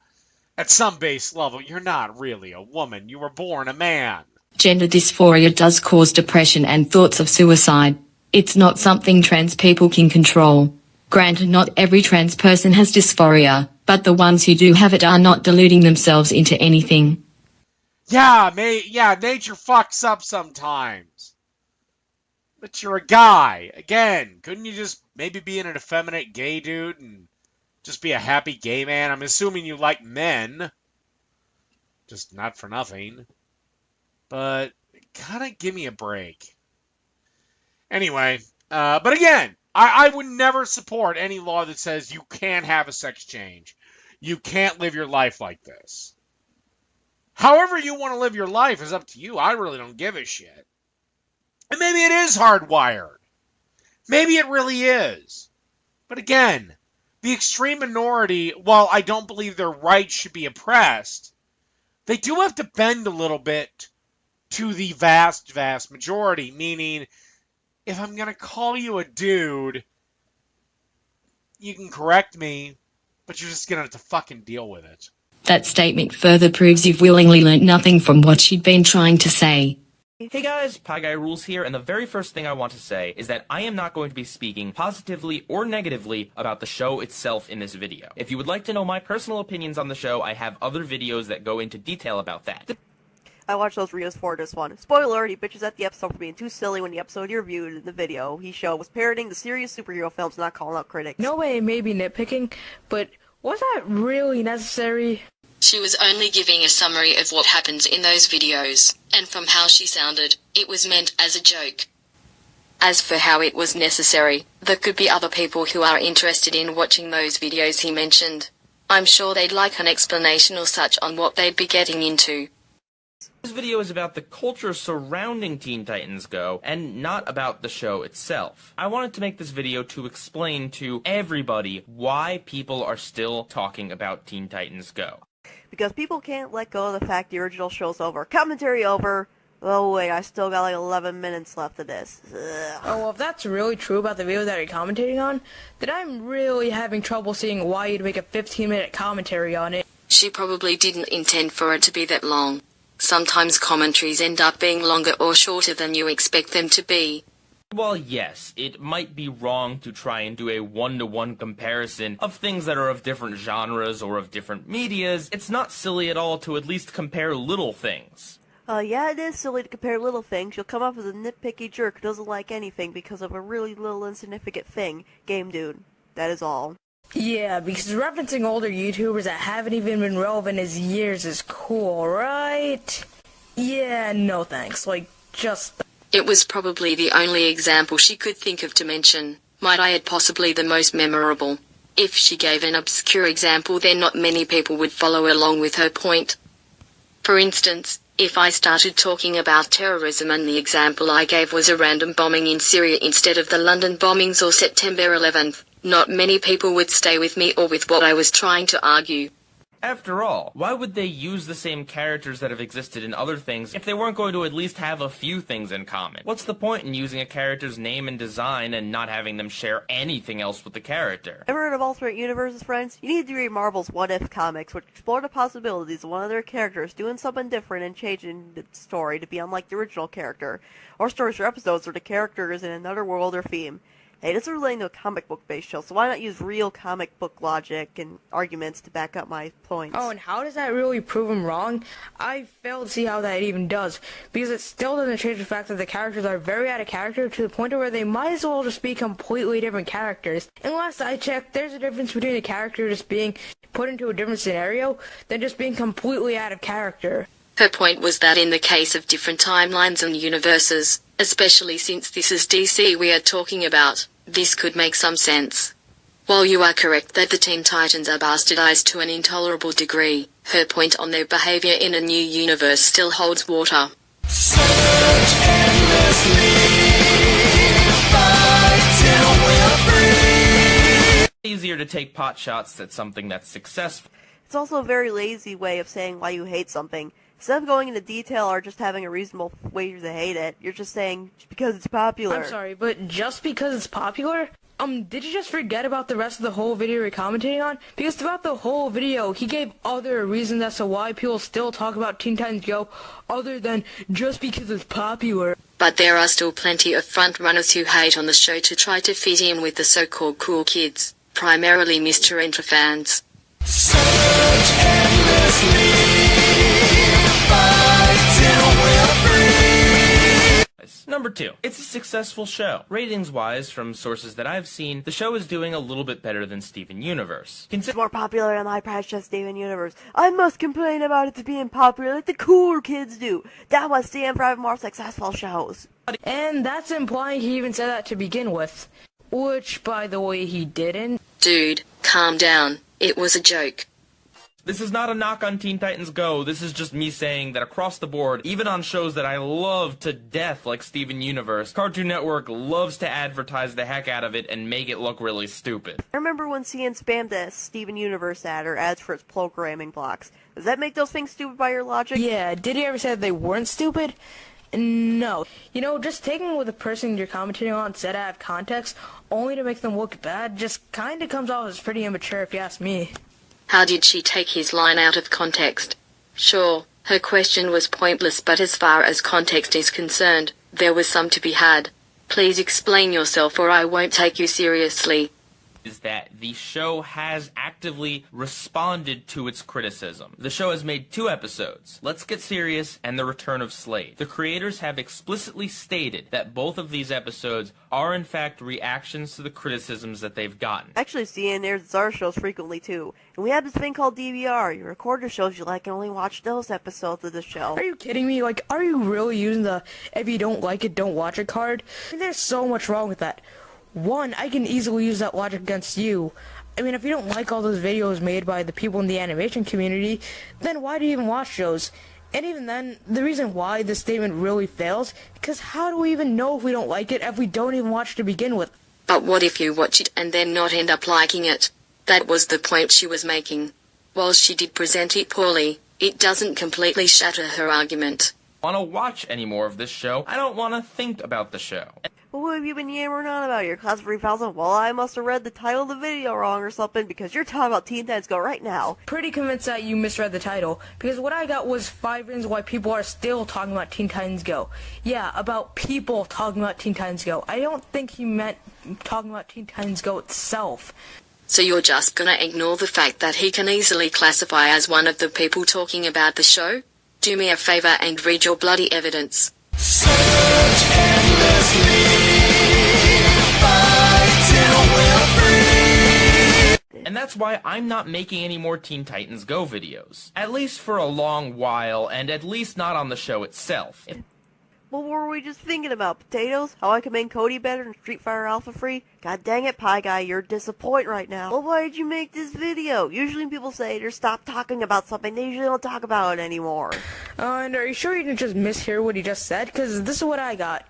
S18: at some base level, you're not really a woman. You were born a man.
S2: Gender dysphoria does cause depression and thoughts of suicide. It's not something trans people can control. Granted, not every trans person has dysphoria, but the ones who do have it are not deluding themselves into anything.
S18: Yeah, nature fucks up sometimes. But you're a guy. Again, couldn't you just maybe be an effeminate gay dude and just be a happy gay man? I'm assuming you like men. Just not for nothing. But kind of give me a break. Anyway, but again, I would never support any law that says you can't have a sex change. You can't live your life like this. However you want to live your life is up to you. I really don't give a shit. And maybe it is hardwired. Maybe it really is. But again, the extreme minority, while I don't believe their rights should be oppressed, they do have to bend a little bit to the vast, vast majority. Meaning, if I'm going to call you a dude, you can correct me, but you're just going to have to fucking deal with it.
S2: That statement further proves you've willingly learnt nothing from what she'd been trying to say.
S21: Hey guys, PieGuy Rules here, and the very first thing I want to say is that I am not going to be speaking positively or negatively about the show itself in this video. If you would like to know my personal opinions on the show, I have other videos that go into detail about that.
S22: I watched those videos for this one. Spoiler alert, he bitches at the episode for being too silly when the episode he reviewed in the video he showed was parroting the serious superhero films, not calling out critics.
S23: No way it may be nitpicking, but was that really necessary?
S2: She was only giving a summary of what happens in those videos, and from how she sounded, it was meant as a joke. As for how it was necessary, there could be other people who are interested in watching those videos he mentioned. I'm sure they'd like an explanation or such on what they'd be getting into.
S21: This video is about the culture surrounding Teen Titans Go, and not about the show itself. I wanted to make this video to explain to everybody why people are still talking about Teen Titans Go.
S22: Because people can't let go of the fact the original show's over. Commentary over. Oh wait, I still got like 11 minutes left of this. Ugh.
S23: Oh, well, if that's really true about the video that you're commentating on, then I'm really having trouble seeing why you'd make a 15-minute commentary on it.
S2: She probably didn't intend for it to be that long. Sometimes commentaries end up being longer or shorter than you expect them to be.
S21: Well, yes, it might be wrong to try and do a one-to-one comparison of things that are of different genres or of different medias. It's not silly at all to at least compare little things.
S22: Yeah, it is silly to compare little things. You'll come off as a nitpicky jerk who doesn't like anything because of a really little insignificant thing. Game dude. That is all.
S23: Yeah, because referencing older YouTubers that haven't even been relevant as years is cool, right? Yeah, no thanks. Like, just...
S2: It was probably the only example she could think of to mention. Might I add possibly the most memorable. If she gave an obscure example, then not many people would follow along with her point. For instance, if I started talking about terrorism and the example I gave was a random bombing in Syria instead of the London bombings or September 11th, not many people would stay with me or with what I was trying to argue.
S21: After all, why would they use the same characters that have existed in other things if they weren't going to at least have a few things in common? What's the point in using a character's name and design and not having them share anything else with the character?
S22: Ever heard of alternate universes, friends? You need to read Marvel's What If comics, which explore the possibilities of one of their characters doing something different and changing the story to be unlike the original character, or stories or episodes where the character is in another world or theme. Hey, this is relating to a comic book based show, so why not use real comic book logic and arguments to back up my points?
S23: Oh, and how does that really prove him wrong? I fail to see how that even does, because it still doesn't change the fact that the characters are very out of character to the point where they might as well just be completely different characters. And last I checked, there's a difference between a character just being put into a different scenario than just being completely out of character.
S2: Her point was that in the case of different timelines and universes, especially since this is DC we are talking about, this could make some sense. While you are correct that the Teen Titans are bastardized to an intolerable degree, her point on their behavior in a new universe still holds water.
S3: Search endlessly, fight till we're free.
S21: Easier to take pot shots at something that's successful.
S22: It's also a very lazy way of saying why you hate something. Instead of going into detail or just having a reasonable way to hate it, you're just saying, because it's popular.
S23: I'm sorry, but just because it's popular? Did you just forget about the rest of the whole video you're commentating on? Because throughout the whole video, he gave other reasons as to why people still talk about Teen Titans Go, other than just because it's popular.
S2: But there are still plenty of front-runners who hate on the show to try to fit in with the so-called cool kids, primarily Mr. Enter fans.
S3: Search endlessly.
S21: Number 2, it's a successful show. Ratings-wise, from sources that I've seen, the show is doing a little bit better than Steven Universe.
S22: It's more popular than my precious Steven Universe. I must complain about it being popular like the cool kids do. That must stand for having more successful shows.
S23: And that's implying he even said that to begin with. Which, by the way, he didn't.
S2: Dude, calm down. It was a joke.
S21: This is not a knock on Teen Titans Go, this is just me saying that across the board, even on shows that I love to death like Steven Universe, Cartoon Network loves to advertise the heck out of it and make it look really stupid.
S22: I remember when CN spammed that Steven Universe ad or ads for its programming blocks. Does that make those things stupid by your logic?
S23: Yeah, did he ever say that they weren't stupid? No. You know, just taking what the person you're commentating on said out of context, only to make them look bad, just kinda comes off as pretty immature if you ask me.
S2: How did she take his line out of context? Sure, her question was pointless, but as far as context is concerned, there was some to be had. Please explain yourself or I won't take you seriously.
S21: Is that the show has actively responded to its criticism. The show has made 2 episodes, Let's Get Serious and The Return of Slade. The creators have explicitly stated that both of these episodes are in fact reactions to the criticisms that they've gotten.
S22: Actually, CN airs our shows frequently too. And we have this thing called DVR. You record the shows you like and only watch those episodes of the show.
S23: Are you kidding me? Like, are you really using the if you don't like it, don't watch it card? I mean, there's so much wrong with that. One, I can easily use that logic against you. I mean, if you don't like all those videos made by the people in the animation community, then why do you even watch those? And even then, the reason why this statement really fails, because how do we even know if we don't like it if we don't even watch to begin with?
S2: But what if you watch it and then not end up liking it? That was the point she was making. While she did present it poorly, it doesn't completely shatter her argument.
S21: I don't want to watch any more of this show. I don't want to think about the show.
S22: Well, what have you been yammering on about? Your class of 3000? Well, I must have read the title of the video wrong or something, because you're talking about Teen Titans Go right now.
S23: Pretty convinced that you misread the title, because what I got was 5 reasons why people are still talking about Teen Titans Go. Yeah, about people talking about Teen Titans Go. I don't think he meant talking about Teen Titans Go itself.
S2: So you're just gonna ignore the fact that he can easily classify as one of the people talking about the show? Do me a favor and read your bloody evidence.
S3: Search endlessly, fight till we're free.
S21: And that's why I'm not making any more Teen Titans Go videos. At least for a long while, and at least not on the show itself.
S22: Well, what were we just thinking about? Potatoes? How I can make Cody better and Street Fighter Alpha free? God dang it, PieGuy, you're disappointed right now. Well, why did you make this video? Usually when people say to stop talking about something, they usually don't talk about it anymore.
S23: And are you sure you didn't just mishear what he just said? Because this is what I got.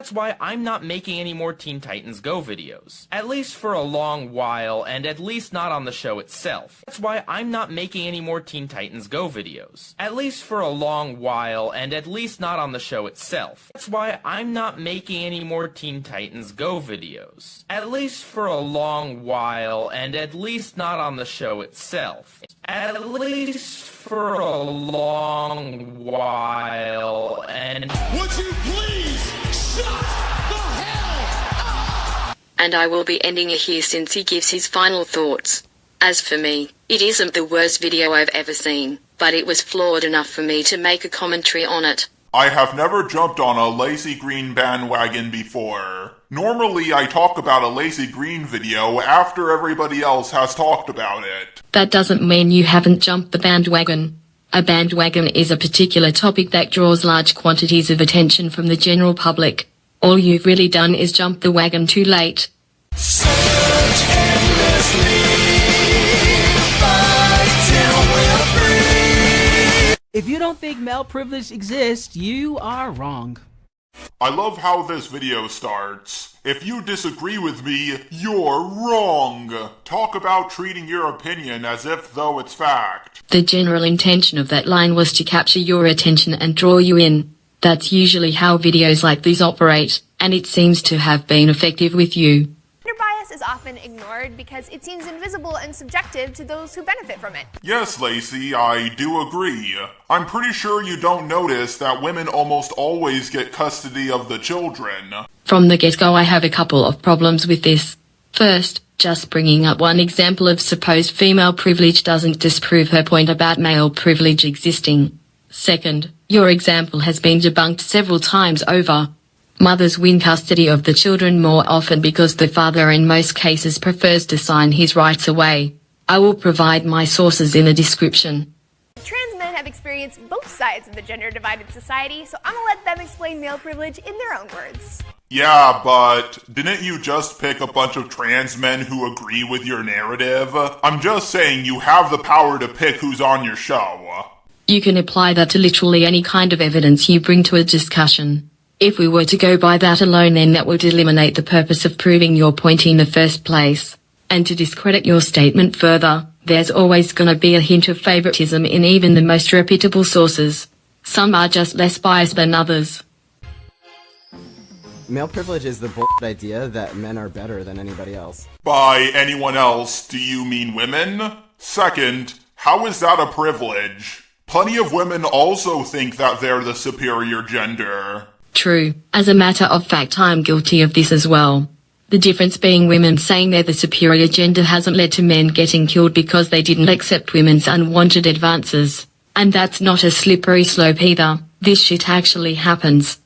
S21: That's why I'm not making any more Teen Titans Go videos. At least for a long while, and at least not on the show itself. That's why I'm not making any more Teen Titans Go videos. At least for a long while, and at least not on the show itself. That's why I'm not making any more Teen Titans Go videos. At least for a long while, and at least not on the show itself. At least for a long while, and...
S3: Would you please shut the hell up?
S2: And I will be ending it here since he gives his final thoughts. As for me, it isn't the worst video I've ever seen, but it was flawed enough for me to make a commentary on it.
S6: I have never jumped on a Lazy Green bandwagon before. Normally I talk about a Lazy Green video after everybody else has talked about it.
S2: That doesn't mean you haven't jumped the bandwagon. A bandwagon is a particular topic that draws large quantities of attention from the general public. All you've really done is jump the wagon too late.
S3: Search endlessly, fight till we're free.
S7: If you don't think male privilege exists, you are wrong.
S6: I love how this video starts. If you disagree with me, you're wrong. Talk about treating your opinion as if though it's fact.
S2: The general intention of that line was to capture your attention and draw you in. That's usually how videos like these operate, and it seems to have been effective with you.
S8: Gender bias is often ignored because it seems invisible and subjective to those who benefit from it.
S6: Yes, Lacey, I do agree. I'm pretty sure you don't notice that women almost always get custody of the children.
S2: From the get-go, I have a couple of problems with this. First, just bringing up one example of supposed female privilege doesn't disprove her point about male privilege existing. Second, your example has been debunked several times over. Mothers win custody of the children more often because the father in most cases prefers to sign his rights away. I will provide my sources in the description.
S8: Trans men have experienced both sides of the gender-divided society, so I'm gonna let them explain male privilege in their own words.
S6: Yeah, but didn't you just pick a bunch of trans men who agree with your narrative? I'm just saying you have the power to pick who's on your show.
S2: You can apply that to literally any kind of evidence you bring to a discussion. If we were to go by that alone, then that would eliminate the purpose of proving your point in the first place. And to discredit your statement further, there's always gonna be a hint of favoritism in even the most reputable sources. Some are just less biased than others.
S24: Male privilege is the bullshit idea that men are better than anybody else.
S6: By anyone else, do you mean women? Second, how is that a privilege? Plenty of women also think that they're the superior gender.
S2: True. As a matter of fact, I'm guilty of this as well. The difference being women saying they're the superior gender hasn't led to men getting killed because they didn't accept women's unwanted advances. And that's not a slippery slope either. This shit actually happens.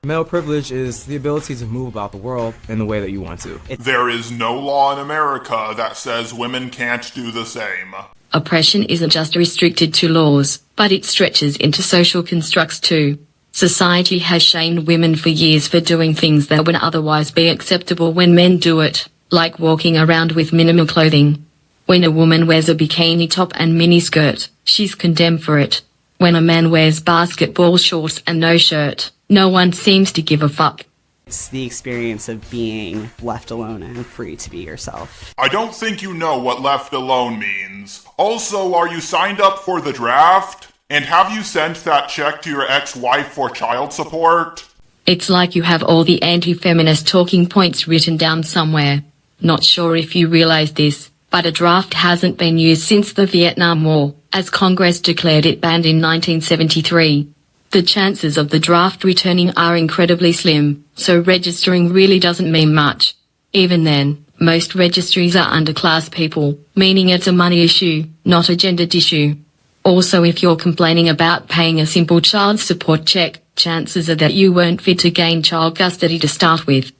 S25: Male privilege is the ability to move about the world in the way that you want to.
S6: There is no law in America that says women can't do the same.
S2: Oppression isn't just restricted to laws, but it stretches into social constructs too. Society has shamed women for years for doing things that would otherwise be acceptable when men do it, like walking around with minimal clothing. When a woman wears a bikini top and miniskirt, she's condemned for it. When a man wears basketball shorts and no shirt, no one seems to give a fuck.
S26: It's the experience of being left alone and free to be yourself.
S6: I don't think you know what left alone means. Also, are you signed up for the draft? And have you sent that check to your ex-wife for child support?
S2: It's like you have all the anti-feminist talking points written down somewhere. Not sure if you realize this, but a draft hasn't been used since the Vietnam War, as Congress declared it banned in 1973. The chances of the draft returning are incredibly slim, so registering really doesn't mean much. Even then, most registries are underclass people, meaning it's a money issue, not a gendered issue. Also, if you're complaining about paying a simple child support check, chances are that you weren't fit to gain child custody to start with.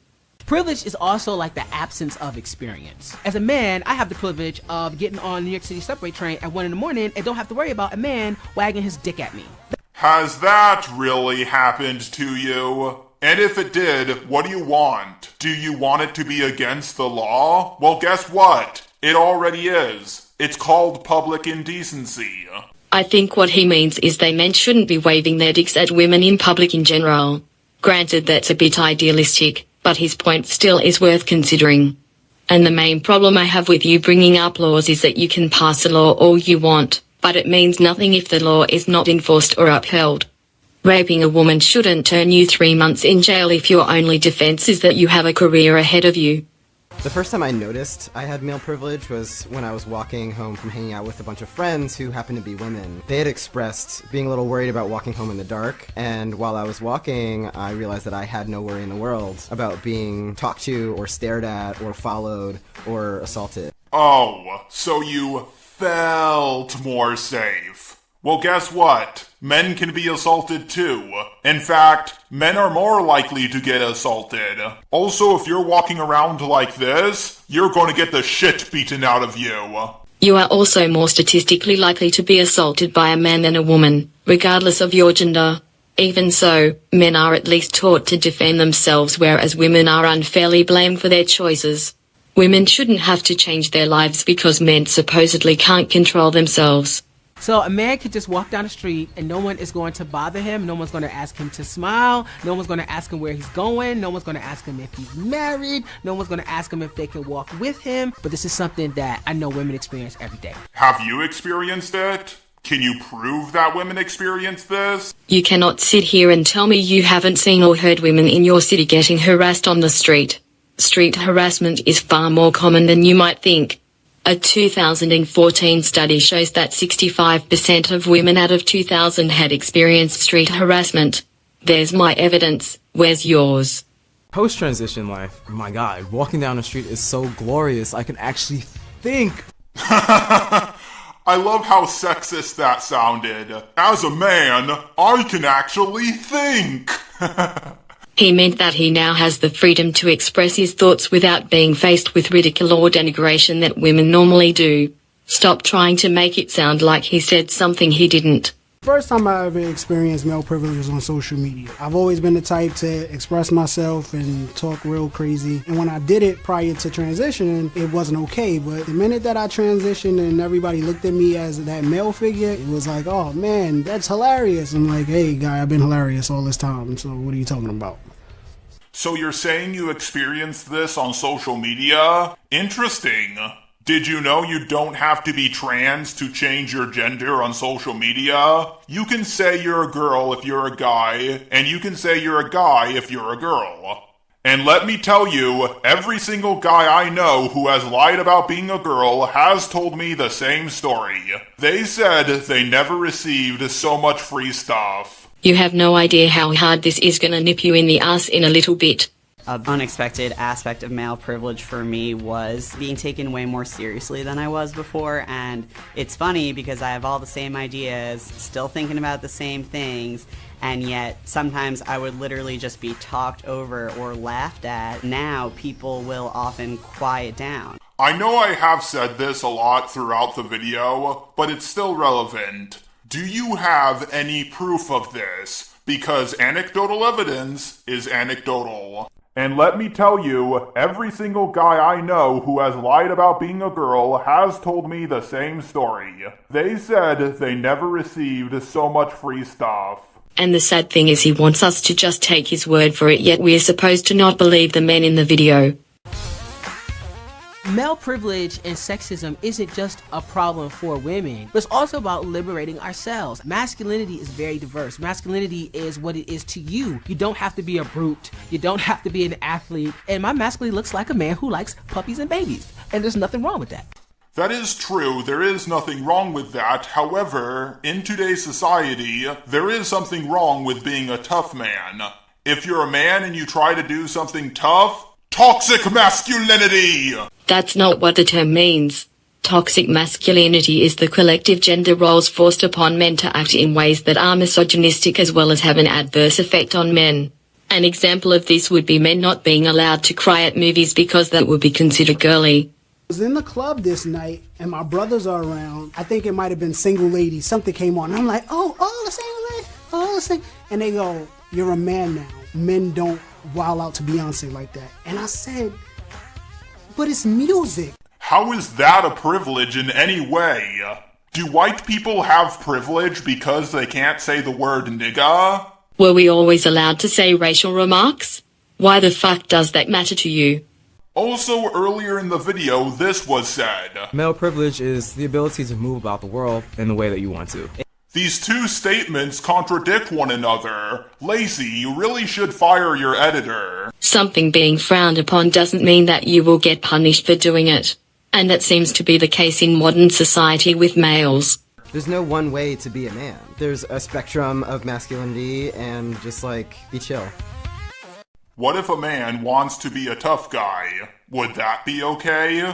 S7: Privilege is also like the absence of experience. As a man, I have the privilege of getting on New York City subway train at 1 in the morning and don't have to worry about a man wagging his dick at me.
S6: Has that really happened to you? And if it did, what do you want? Do you want it to be against the law? Well, guess what? It already is. It's called public indecency.
S2: I think what he means is they men shouldn't be waving their dicks at women in public in general. Granted, that's a bit idealistic, but his point still is worth considering. And the main problem I have with you bringing up laws is that you can pass a law all you want, but it means nothing if the law is not enforced or upheld. Raping a woman shouldn't earn you 3 months in jail if your only defense is that you have a career ahead of you.
S24: The first time I noticed I had male privilege was when I was walking home from hanging out with a bunch of friends who happened to be women. They had expressed being a little worried about walking home in the dark, and while I was walking, I realized that I had no worry in the world about being talked to or stared at or followed or assaulted.
S6: Oh, so you felt more safe. Well, guess what? Men can be assaulted too. In fact, men are more likely to get assaulted. Also, if you're walking around like this, you're going to get the shit beaten out of you.
S2: You are also more statistically likely to be assaulted by a man than a woman, regardless of your gender. Even so, men are at least taught to defend themselves, whereas women are unfairly blamed for their choices. Women shouldn't have to change their lives because men supposedly can't control themselves.
S7: So a man could just walk down the street and no one is going to bother him. No one's going to ask him to smile. No one's going to ask him where he's going. No one's going to ask him if he's married. No one's going to ask him if they can walk with him. But this is something that I know women experience every day.
S6: Have you experienced it? Can you prove that women experience this?
S2: You cannot sit here and tell me you haven't seen or heard women in your city getting harassed on the street. Street harassment is far more common than you might think. A 2014 study shows that 65% of women out of 2,000 had experienced street harassment. There's my evidence. Where's yours?
S25: Post-transition life, my god, walking down the street is so glorious, I can actually think.
S6: I love how sexist that sounded. As a man, I can actually think.
S2: He meant that he now has the freedom to express his thoughts without being faced with ridicule or denigration that women normally do. Stop trying to make it sound like he said something he didn't.
S5: First time I ever experienced male privilege was on social media. I've always been the type to express myself and talk real crazy. And when I did it prior to transitioning, it wasn't okay. But the minute that I transitioned and everybody looked at me as that male figure, it was like, oh man, that's hilarious. I'm like, hey guy, I've been hilarious all this time. So what are you talking about?
S6: So you're saying you experienced this on social media? Interesting. Did you know you don't have to be trans to change your gender on social media? You can say you're a girl if you're a guy, and you can say you're a guy if you're a girl. And let me tell you, every single guy I know who has lied about being a girl has told me the same story. They said they never received so much free stuff.
S2: You have no idea how hard this is gonna nip you in the ass in a little bit.
S26: An unexpected aspect of male privilege for me was being taken way more seriously than I was before, and it's funny because I have all the same ideas, still thinking about the same things, and yet sometimes I would literally just be talked over or laughed at. Now people will often quiet down.
S6: I know I have said this a lot throughout the video, but it's still relevant. Do you have any proof of this? Because anecdotal evidence is anecdotal. And let me tell you, every single guy I know who has lied about being a girl has told me the same story. They said they never received so much free stuff.
S2: And the sad thing is he wants us to just take his word for it, yet we're supposed to not believe the men in the video.
S7: Male privilege and sexism isn't just a problem for women, but it's also about liberating ourselves. Masculinity is very diverse. Masculinity is what it is to you. You don't have to be a brute. You don't have to be an athlete. And my masculinity looks like a man who likes puppies and babies. And there's nothing wrong with that.
S6: That is true, there is nothing wrong with that. However, in today's society, there is something wrong with being a tough man. If you're a man and you try to do something tough, toxic masculinity!
S2: That's not what the term means. Toxic masculinity is the collective gender roles forced upon men to act in ways that are misogynistic as well as have an adverse effect on men. An example of this would be men not being allowed to cry at movies because that would be considered girly.
S5: I was in the club this night and my brothers are around. I think it might have been Single Ladies. Something came on. I'm like, oh, the Single Ladies. Oh, the Single. And they go, you're a man now. Men don't wild out to Beyonce like that. And I said, but it's music.
S6: How is that a privilege in any way? Do white people have privilege because they can't say the word nigga?
S2: Were we always allowed to say racial remarks? Why the fuck does that matter to you?
S6: Also, earlier in the video, this was said.
S25: Male privilege is the ability to move about the world in the way that you want to.
S6: These two statements contradict one another. Lacey, you really should fire your editor.
S2: Something being frowned upon doesn't mean that you will get punished for doing it. And that seems to be the case in modern society with males.
S24: There's no one way to be a man. There's a spectrum of masculinity, and just, like, be chill.
S6: What if a man wants to be a tough guy? Would that be okay?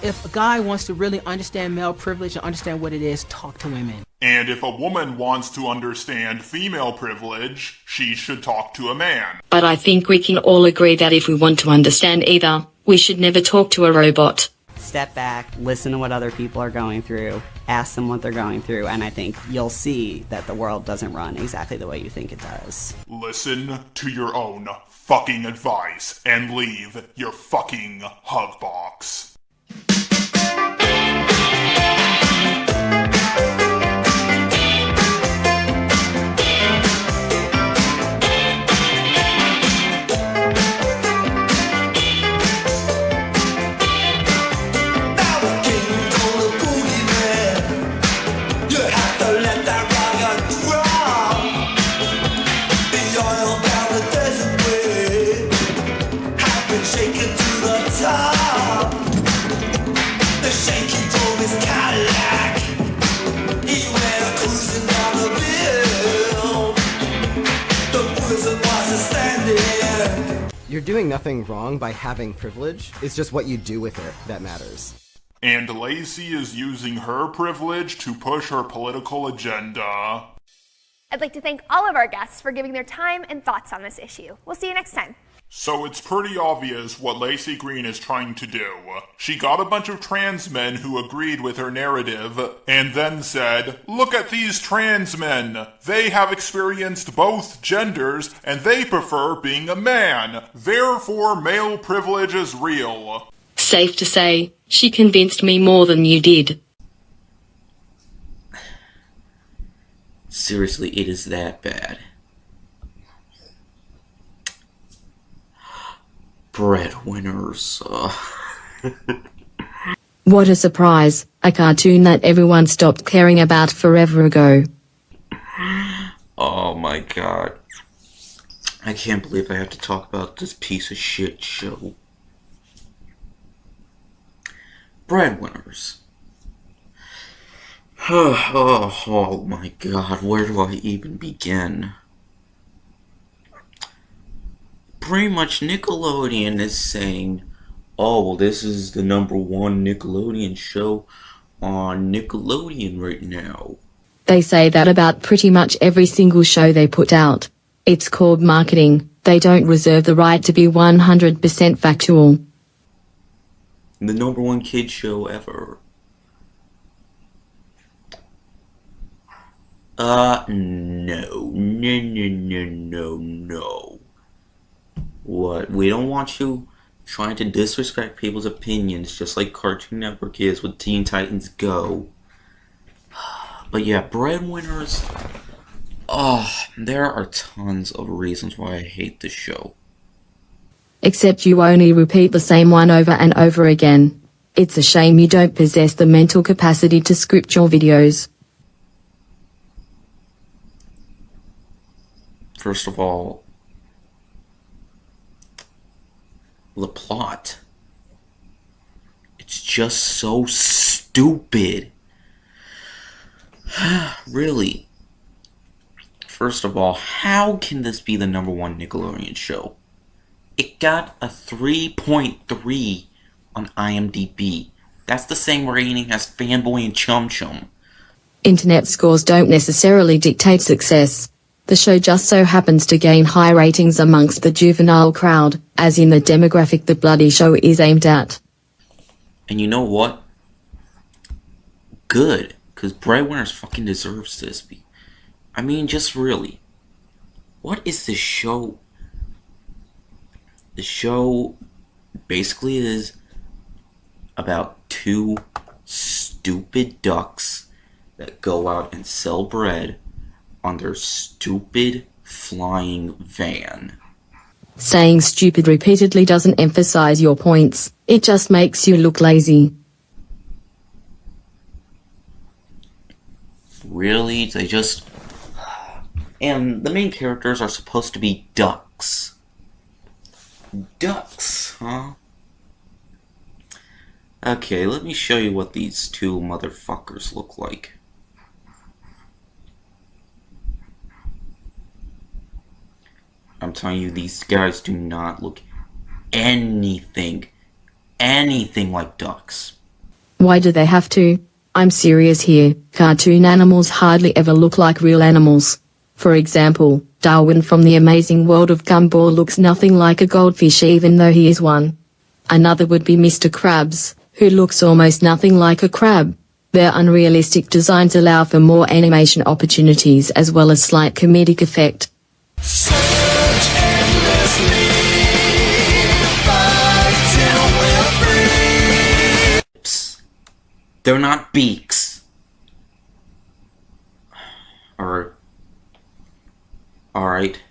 S7: If a guy wants to really understand male privilege and understand what it is, talk to women.
S6: And if a woman wants to understand female privilege, she should talk to a man.
S2: But I think we can all agree that if we want to understand either, we should never talk to a robot.
S26: Step back, listen to what other people are going through, ask them what they're going through, and I think you'll see that the world doesn't run exactly the way you think it does.
S6: Listen to your own fucking advice and leave your fucking hug box.
S24: You're doing nothing wrong by having privilege. It's just what you do with it that matters.
S6: And Lacey is using her privilege to push her political agenda.
S8: I'd like to thank all of our guests for giving their time and thoughts on this issue. We'll see you next time.
S6: So it's pretty obvious what Lacey Green is trying to do. She got a bunch of trans men who agreed with her narrative, and then said, "Look at these trans men. They have experienced both genders, and they prefer being a man. Therefore, male privilege is real."
S2: Safe to say, she convinced me more than you did.
S9: Seriously, it is that bad. Breadwinners.
S2: What a surprise, a cartoon that everyone stopped caring about forever ago.
S9: Oh my god. I can't believe I have to talk about this piece of shit show. Breadwinners. Oh my god, where do I even begin? Pretty much Nickelodeon is saying, oh, well, this is the #1 Nickelodeon show on Nickelodeon right now.
S2: They say that about pretty much every single show they put out. It's called marketing. They don't reserve the right to be 100% factual.
S9: The #1 kid show ever. No. What? We don't want you trying to disrespect people's opinions just like Cartoon Network is with Teen Titans Go. But yeah, Breadwinners. Oh, there are tons of reasons why I hate this show.
S2: Except you only repeat the same one over and over again. It's a shame you don't possess the mental capacity to script your videos.
S9: First of all, the plot. It's just so stupid. Really. First of all, how can this be the #1 Nickelodeon show? It got a 3.3 on IMDb. That's the same rating as Fanboy and Chum Chum.
S2: Internet scores don't necessarily dictate success. The show just so happens to gain high ratings amongst the juvenile crowd, as in the demographic the bloody show is aimed at.
S9: And you know what? Good, because Breadwinners fucking deserves this. I mean, just really. What is this show? The show basically is about two stupid ducks that go out and sell bread on their stupid flying van.
S2: Saying stupid repeatedly doesn't emphasize your points, it just makes you look lazy.
S9: Really? They just... And the main characters are supposed to be ducks. Ducks, huh? Okay, let me show you what these two motherfuckers look like. I'm telling you, these guys do not look anything like ducks.
S2: Why do they have to? I'm serious here. Cartoon animals hardly ever look like real animals. For example, Darwin from The Amazing World of Gumball looks nothing like a goldfish even though he is one. Another would be Mr. Krabs, who looks almost nothing like a crab. Their unrealistic designs allow for more animation opportunities as well as slight comedic effect.
S9: They're not beaks. Alright.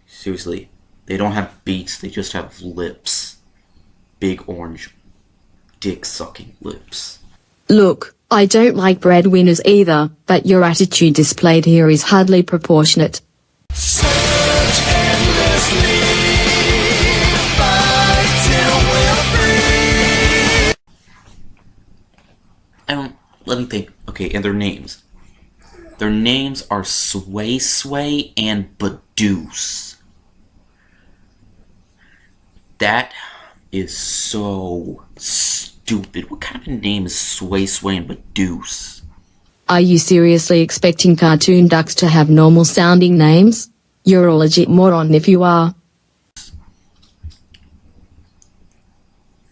S9: Seriously, they don't have beaks, they just have lips. Big orange, dick-sucking lips.
S2: Look, I don't like breadwinners either, but your attitude displayed here is hardly proportionate.
S9: Let me think. Okay, and their names. Their names are Sway Sway and Badooce. That is so stupid. What kind of a name is Sway Sway and Badooce?
S2: Are you seriously expecting cartoon ducks to have normal sounding names? You're a legit moron if you are.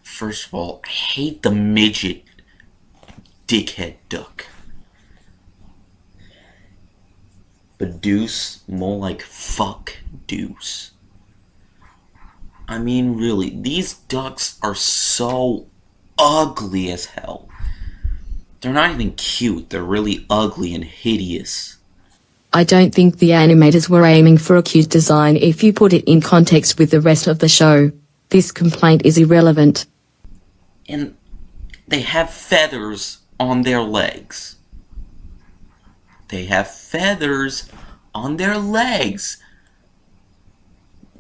S9: First of all, I hate the midget dickhead duck. Badooce, more like fuck deuce. I mean, really, these ducks are so ugly as hell. They're not even cute, they're really ugly and hideous.
S2: I don't think the animators were aiming for a cute design if you put it in context with the rest of the show. This complaint is irrelevant.
S9: And they have feathers on their legs. They have feathers on their legs.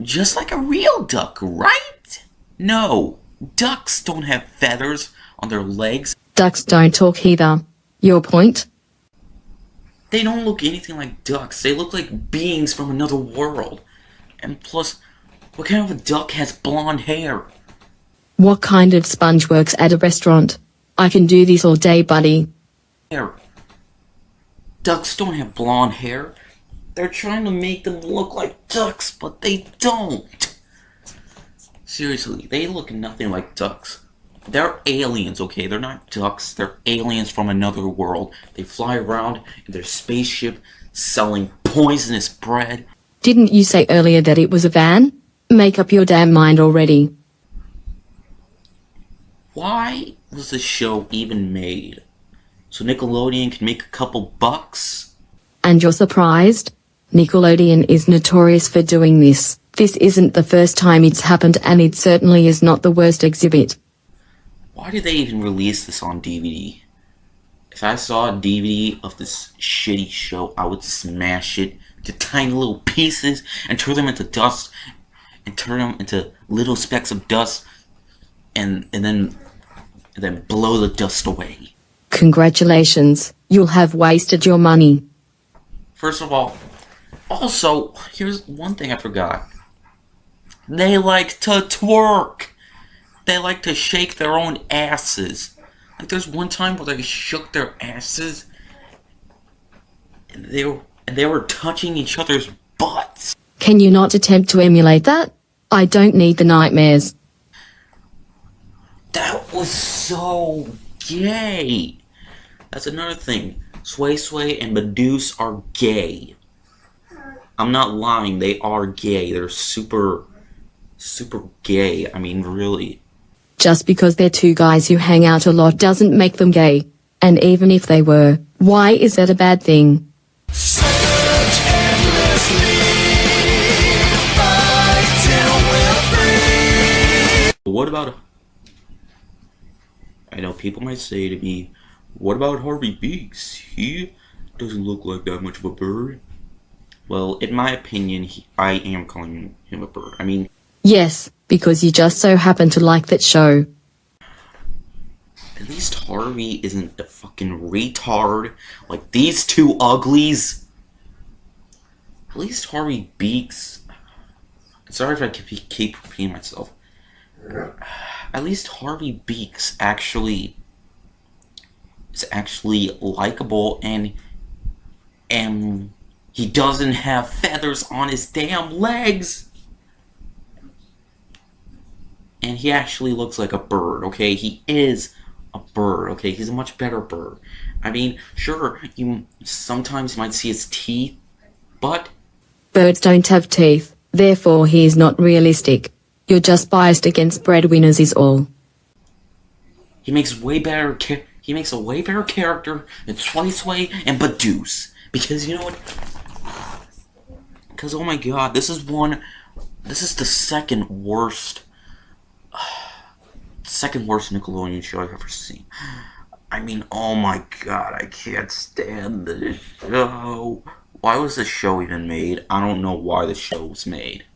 S9: Just like a real duck, right? No, ducks don't have feathers on their legs.
S2: Ducks don't talk either. Your point?
S9: They don't look anything like ducks. They look like beings from another world. And plus, what kind of a duck has blonde hair?
S2: What kind of sponge works at a restaurant? I can do this all day, buddy.
S9: Ducks don't have blonde hair. They're trying to make them look like ducks, but they don't. Seriously, they look nothing like ducks. They're aliens, okay? They're not ducks. They're aliens from another world. They fly around in their spaceship selling poisonous bread.
S2: Didn't you say earlier that it was a van? Make up your damn mind already.
S9: Why was this show even made? So Nickelodeon can make a couple bucks?
S2: And you're surprised? Nickelodeon is notorious for doing this. This isn't the first time it's happened, and it certainly is not the worst exhibit.
S9: Why did they even release this on DVD? If I saw a DVD of this shitty show, I would smash it to tiny little pieces and turn them into dust, and turn them into little specks of dust, and then blow the dust away.
S2: Congratulations, you'll have wasted your money.
S9: First of all, also, here's one thing I forgot. They like to twerk. They like to shake their own asses. Like, there's one time where they shook their asses, and they were touching each other's butts.
S2: Can you not attempt to emulate that? I don't need the nightmares.
S9: That was so gay. That's another thing. Sway Sway and Badooce are gay. I'm not lying, they are gay. They're super gay. I mean, really.
S2: Just because they're two guys who hang out a lot doesn't make them gay. And even if they were, Why is that a bad thing?
S9: What about... I know people might say to me, what about Harvey Beaks? He doesn't look like that much of a bird. Well, in my opinion, I am calling him a bird. I mean...
S2: Yes, because you just so happen to like that show.
S9: At least Harvey isn't the fucking retard like these two uglies. At least Harvey Beaks... Sorry if I keep repeating myself. At least Harvey Beaks is actually likable, and he doesn't have feathers on his damn legs. And he actually looks like a bird, okay? He is a bird, okay? He's a much better bird. I mean, sure, you sometimes might see his teeth, but...
S2: Birds don't have teeth, therefore he is not realistic. You're just biased against breadwinners is all.
S9: He makes a way better character than Sway and Badooz. Because you know what? Because oh my god, this is the second worst Nickelodeon show I've ever seen. I mean, oh my god, I can't stand this show. Why was this show even made? I don't know why the show was made.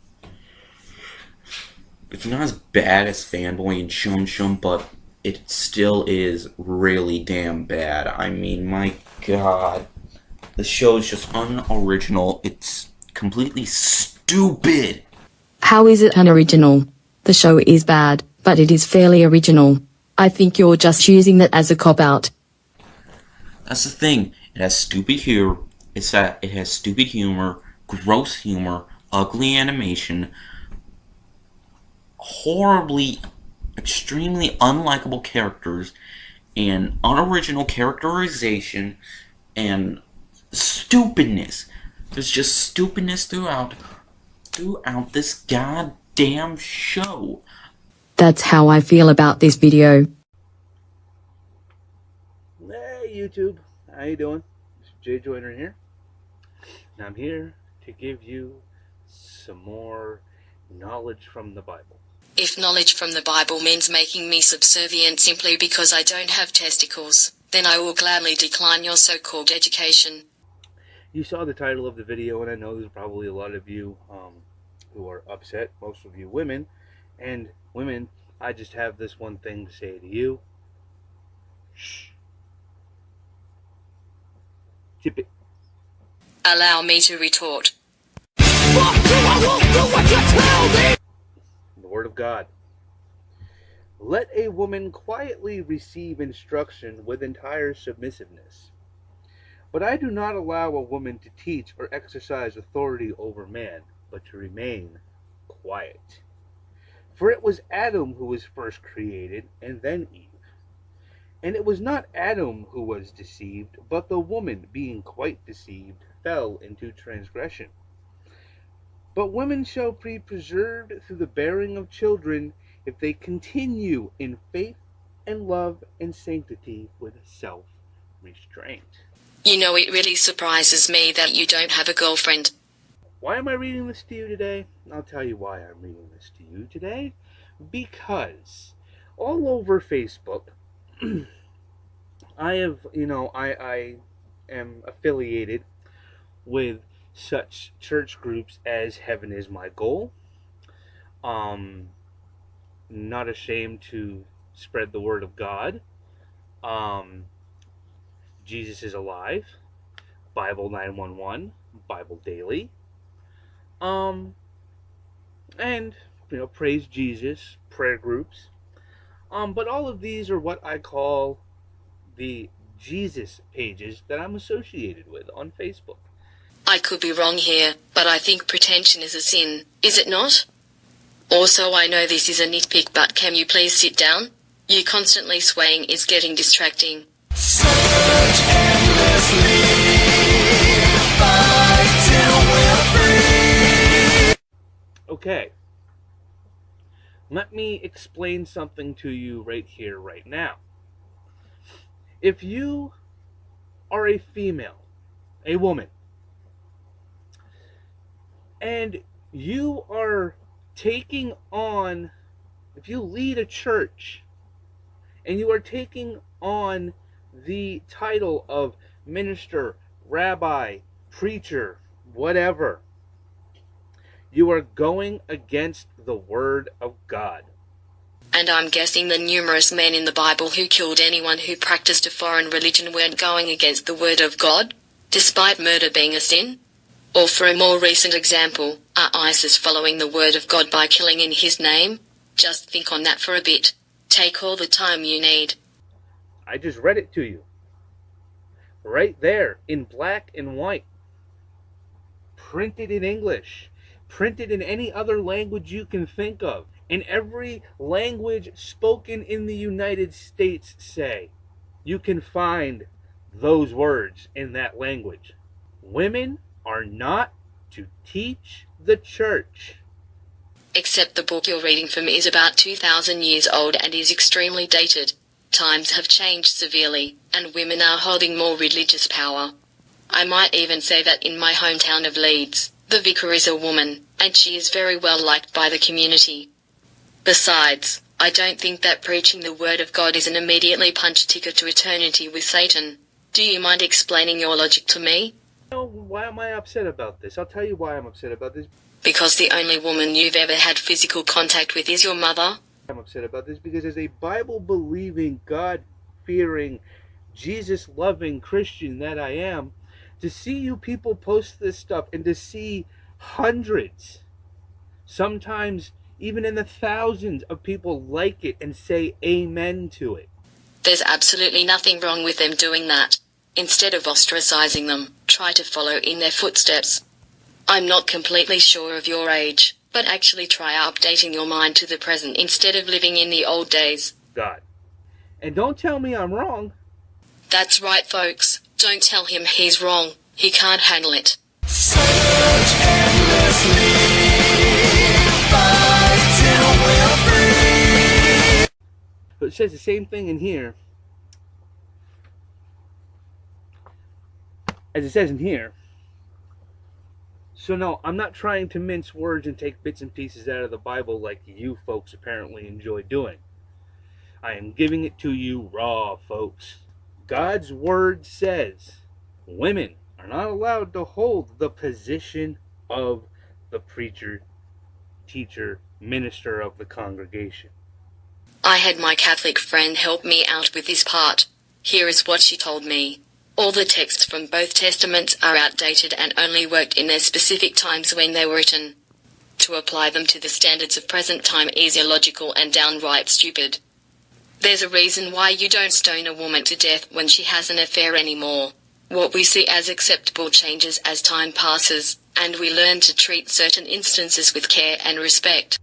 S9: It's not as bad as Fanboy and Chum Chum, but it still is really damn bad. I mean, my god. The show is just unoriginal. It's completely stupid.
S2: How is it unoriginal? The show is bad, but it is fairly original. I think you're just using that as a cop-out.
S9: That's the thing. It has stupid humor. It has stupid humor, gross humor, ugly animation, horribly, extremely unlikable characters, and unoriginal characterization, and stupidness. There's just stupidness throughout this goddamn show.
S2: That's how I feel about this video.
S1: Hey YouTube, how you doing? Mr. Jay Joyner here. And I'm here to give you some more knowledge from the Bible.
S2: If knowledge from the Bible means making me subservient simply because I don't have testicles, then I will gladly decline your so-called education.
S1: You saw the title of the video, and I know there's probably a lot of you who are upset, most of you women. And women, I just have this one thing to say to you. Shh. Tip it.
S2: Allow me to retort.
S1: Fuck you, I won't do what you tell me! The Word of God. Let a woman quietly receive instruction with entire submissiveness. But I do not allow a woman to teach or exercise authority over man, but to remain quiet. For it was Adam who was first created, and then Eve. And it was not Adam who was deceived, but the woman, being quite deceived, fell into transgression. But women shall be preserved through the bearing of children, if they continue in faith and love and sanctity with self-restraint.
S2: You know, it really surprises me that you don't have a girlfriend.
S1: Why am I reading this to you today? I'll tell you why I'm reading this to you today. Because all over Facebook, I am affiliated with such church groups as Heaven Is My Goal, Not Ashamed to Spread the Word of God, Jesus is Alive, Bible 911, Bible Daily, and Praise Jesus, prayer groups. But all of these are what I call the Jesus pages that I'm associated with on Facebook.
S2: I could be wrong here, but I think pretension is a sin, is it not? Also, I know this is a nitpick, but can you please sit down? You constantly swaying is getting distracting.
S3: Search endlessly, fight till we're free.
S1: Okay. Let me explain something to you right here, right now. If you are a female, a woman, and you are taking on, if you lead a church, and you are taking on the title of minister, rabbi, preacher, whatever, you are going against the word of God.
S2: And I'm guessing the numerous men in the Bible who killed anyone who practiced a foreign religion weren't going against the word of God, despite murder being a sin? Or for a more recent example, are ISIS following the word of God by killing in his name? Just think on that for a bit. Take all the time you need.
S1: I just read it to you. Right there, in black and white. Printed in English. Printed in any other language you can think of. In every language spoken in the United States, say, you can find those words in that language. Women are not to teach the church.
S2: Except the book you're reading from is about 2,000 years old and is extremely dated. Times have changed severely, and women are holding more religious power. I might even say that in my hometown of Leeds, the vicar is a woman, and she is very well liked by the community. Besides, I don't think that preaching the word of God is an immediately punch ticket to eternity with Satan. Do you mind explaining your logic to me?
S1: No, why am I upset about this? I'll tell you why I'm upset about this.
S2: Because the only woman you've ever had physical contact with is your mother?
S1: I'm upset about this because as a Bible-believing, God-fearing, Jesus-loving Christian that I am, to see you people post this stuff and to see hundreds, sometimes even in the thousands of people like it and say amen to it.
S2: There's absolutely nothing wrong with them doing that. Instead of ostracizing them, try to follow in their footsteps. I'm not completely sure of your age, but actually try updating your mind to the present instead of living in the old days.
S1: God. And don't tell me I'm wrong.
S2: That's right, folks. Don't tell him he's wrong. He can't handle it.
S3: Search endlessly, fight till we're free.
S1: But it says the same thing in here as it says in here. So no, I'm not trying to mince words and take bits and pieces out of the Bible like you folks apparently enjoy doing. I am giving it to you raw, folks. God's word says women are not allowed to hold the position of the preacher, teacher, minister of the congregation.
S2: I had my Catholic friend help me out with this part. Here is what she told me. All the texts from both testaments are outdated and only worked in their specific times when they were written. To apply them to the standards of present time is illogical and downright stupid. There's a reason why you don't stone a woman to death when she has an affair anymore. What we see as acceptable changes as time passes, and we learn to treat certain instances with care and respect.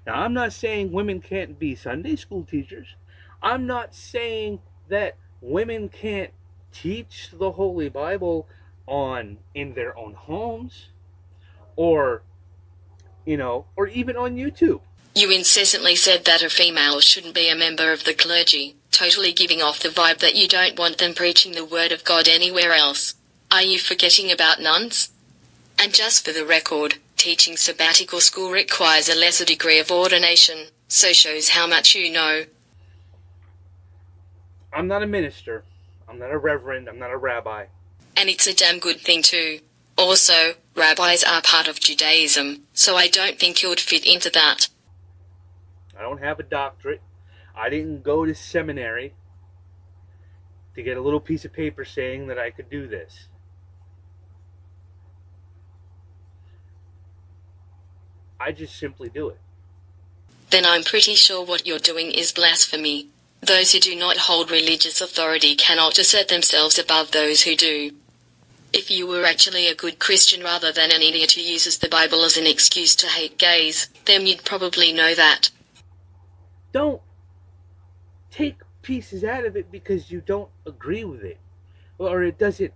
S1: Now, I'm not saying women can't be Sunday school teachers. I'm not saying that women can't teach the Holy Bible in their own homes, or even on YouTube.
S2: You incessantly said that a female shouldn't be a member of the clergy, totally giving off the vibe that you don't want them preaching the word of God anywhere else. Are you forgetting about nuns? And just for the record, teaching sabbatical school requires a lesser degree of ordination, so shows how much you know.
S1: I'm not a minister. I'm not a reverend. I'm not a rabbi.
S2: And it's a damn good thing too. Also, rabbis are part of Judaism, so I don't think you'd fit into that.
S1: I don't have a doctorate. I didn't go to seminary to get a little piece of paper saying that I could do this. I just simply do it.
S2: Then I'm pretty sure what you're doing is blasphemy. Those who do not hold religious authority cannot assert themselves above those who do. If you were actually a good Christian rather than an idiot who uses the Bible as an excuse to hate gays, then you'd probably know that.
S1: Don't take pieces out of it because you don't agree with it, or it doesn't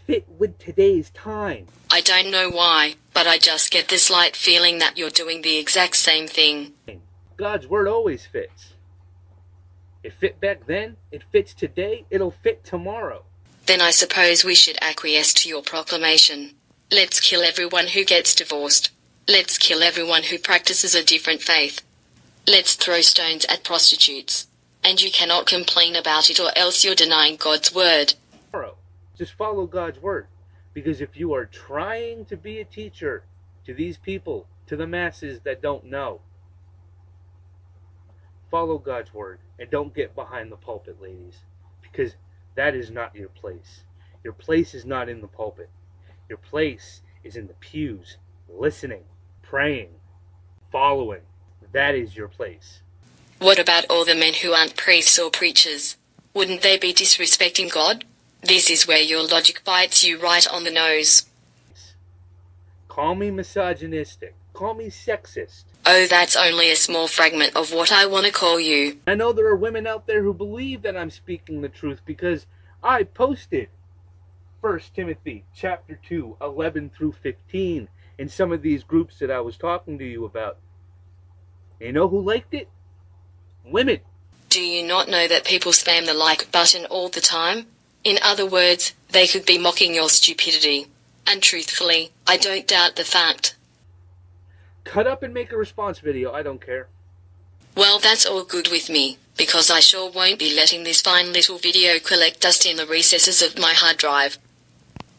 S1: fit with today's time.
S2: I don't know why, but I just get this slight feeling that you're doing the exact same thing.
S1: God's word always fits. It fit back then, it fits today, it'll fit tomorrow.
S2: Then I suppose we should acquiesce to your proclamation. Let's kill everyone who gets divorced. Let's kill everyone who practices a different faith. Let's throw stones at prostitutes. And you cannot complain about it, or else you're denying God's word.
S1: Just follow God's word. Because if you are trying to be a teacher to these people, to the masses that don't know, follow God's word and don't get behind the pulpit, ladies. Because that is not your place. Your place is not in the pulpit. Your place is in the pews, listening, praying, following. That is your place.
S2: What about all the men who aren't priests or preachers? Wouldn't they be disrespecting God? This is where your logic bites you right on the nose.
S1: Call me misogynistic. Call me sexist.
S2: Oh, that's only a small fragment of what I want to call you.
S1: I know there are women out there who believe that I'm speaking the truth because I posted 1 Timothy chapter 2, 11 through 15 in some of these groups that I was talking to you about. You know who liked it? Women.
S2: Do you not know that people spam the like button all the time? In other words, they could be mocking your stupidity. And truthfully, I don't doubt the fact.
S1: Cut up and make a response video, I don't care.
S2: Well, that's all good with me, because I sure won't be letting this fine little video collect dust in the recesses of my hard drive.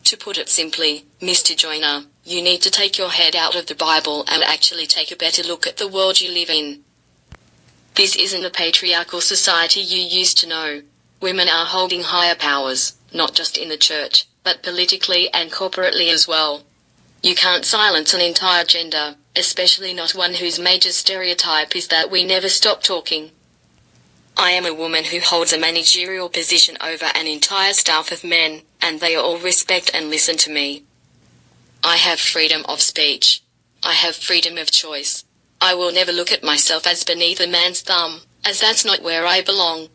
S2: To put it simply, Mr. Joyner, you need to take your head out of the Bible and actually take a better look at the world you live in. This isn't the patriarchal society you used to know. Women are holding higher powers, not just in the church, but politically and corporately as well. You can't silence an entire gender, especially not one whose major stereotype is that we never stop talking. I am a woman who holds a managerial position over an entire staff of men, and they all respect and listen to me. I have freedom of speech. I have freedom of choice. I will never look at myself as beneath a man's thumb, as that's not where I belong.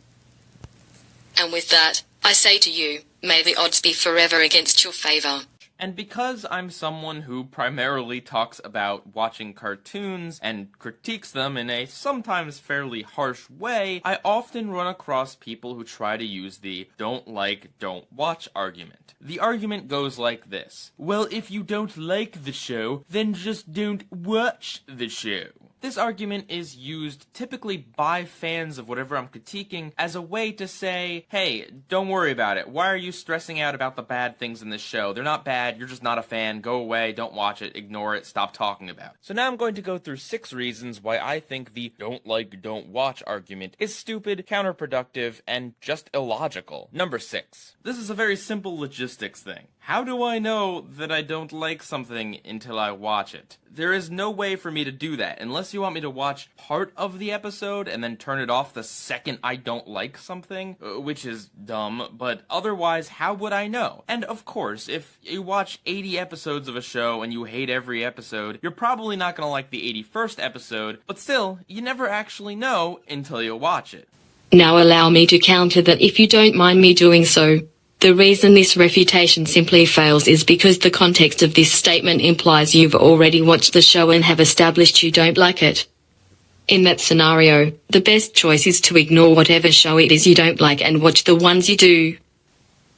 S2: And with that, I say to you, may the odds be forever against your favor.
S21: And because I'm someone who primarily talks about watching cartoons and critiques them in a sometimes fairly harsh way, I often run across people who try to use the don't like, don't watch argument. The argument goes like this. Well, if you don't like the show, then just don't watch the show. This argument is used typically by fans of whatever I'm critiquing as a way to say, hey, don't worry about it. Why are you stressing out about the bad things in this show? They're not bad, you're just not a fan. Go away, don't watch it, ignore it, stop talking about it. So now I'm going to go through 6 reasons why I think the don't like, don't watch argument is stupid, counterproductive, and just illogical. Number 6. This is a very simple logistics thing. How do I know that I don't like something until I watch it? There is no way for me to do that, unless you want me to watch part of the episode and then turn it off the second I don't like something, which is dumb, but otherwise, how would I know? And of course, if you watch 80 episodes of a show and you hate every episode, you're probably not gonna like the 81st episode, but still, you never actually know until you watch it.
S2: Now allow me to counter that if you don't mind me doing so. The reason this refutation simply fails is because the context of this statement implies you've already watched the show and have established you don't like it. In that scenario, the best choice is to ignore whatever show it is you don't like and watch the ones you do.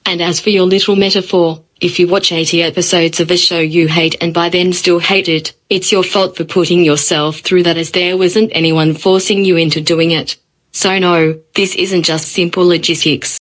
S2: And as for your little metaphor, if you watch 80 episodes of a show you hate and by then still hate it, it's your fault for putting yourself through that, as there wasn't anyone forcing you into doing it. So no, this isn't just simple logistics.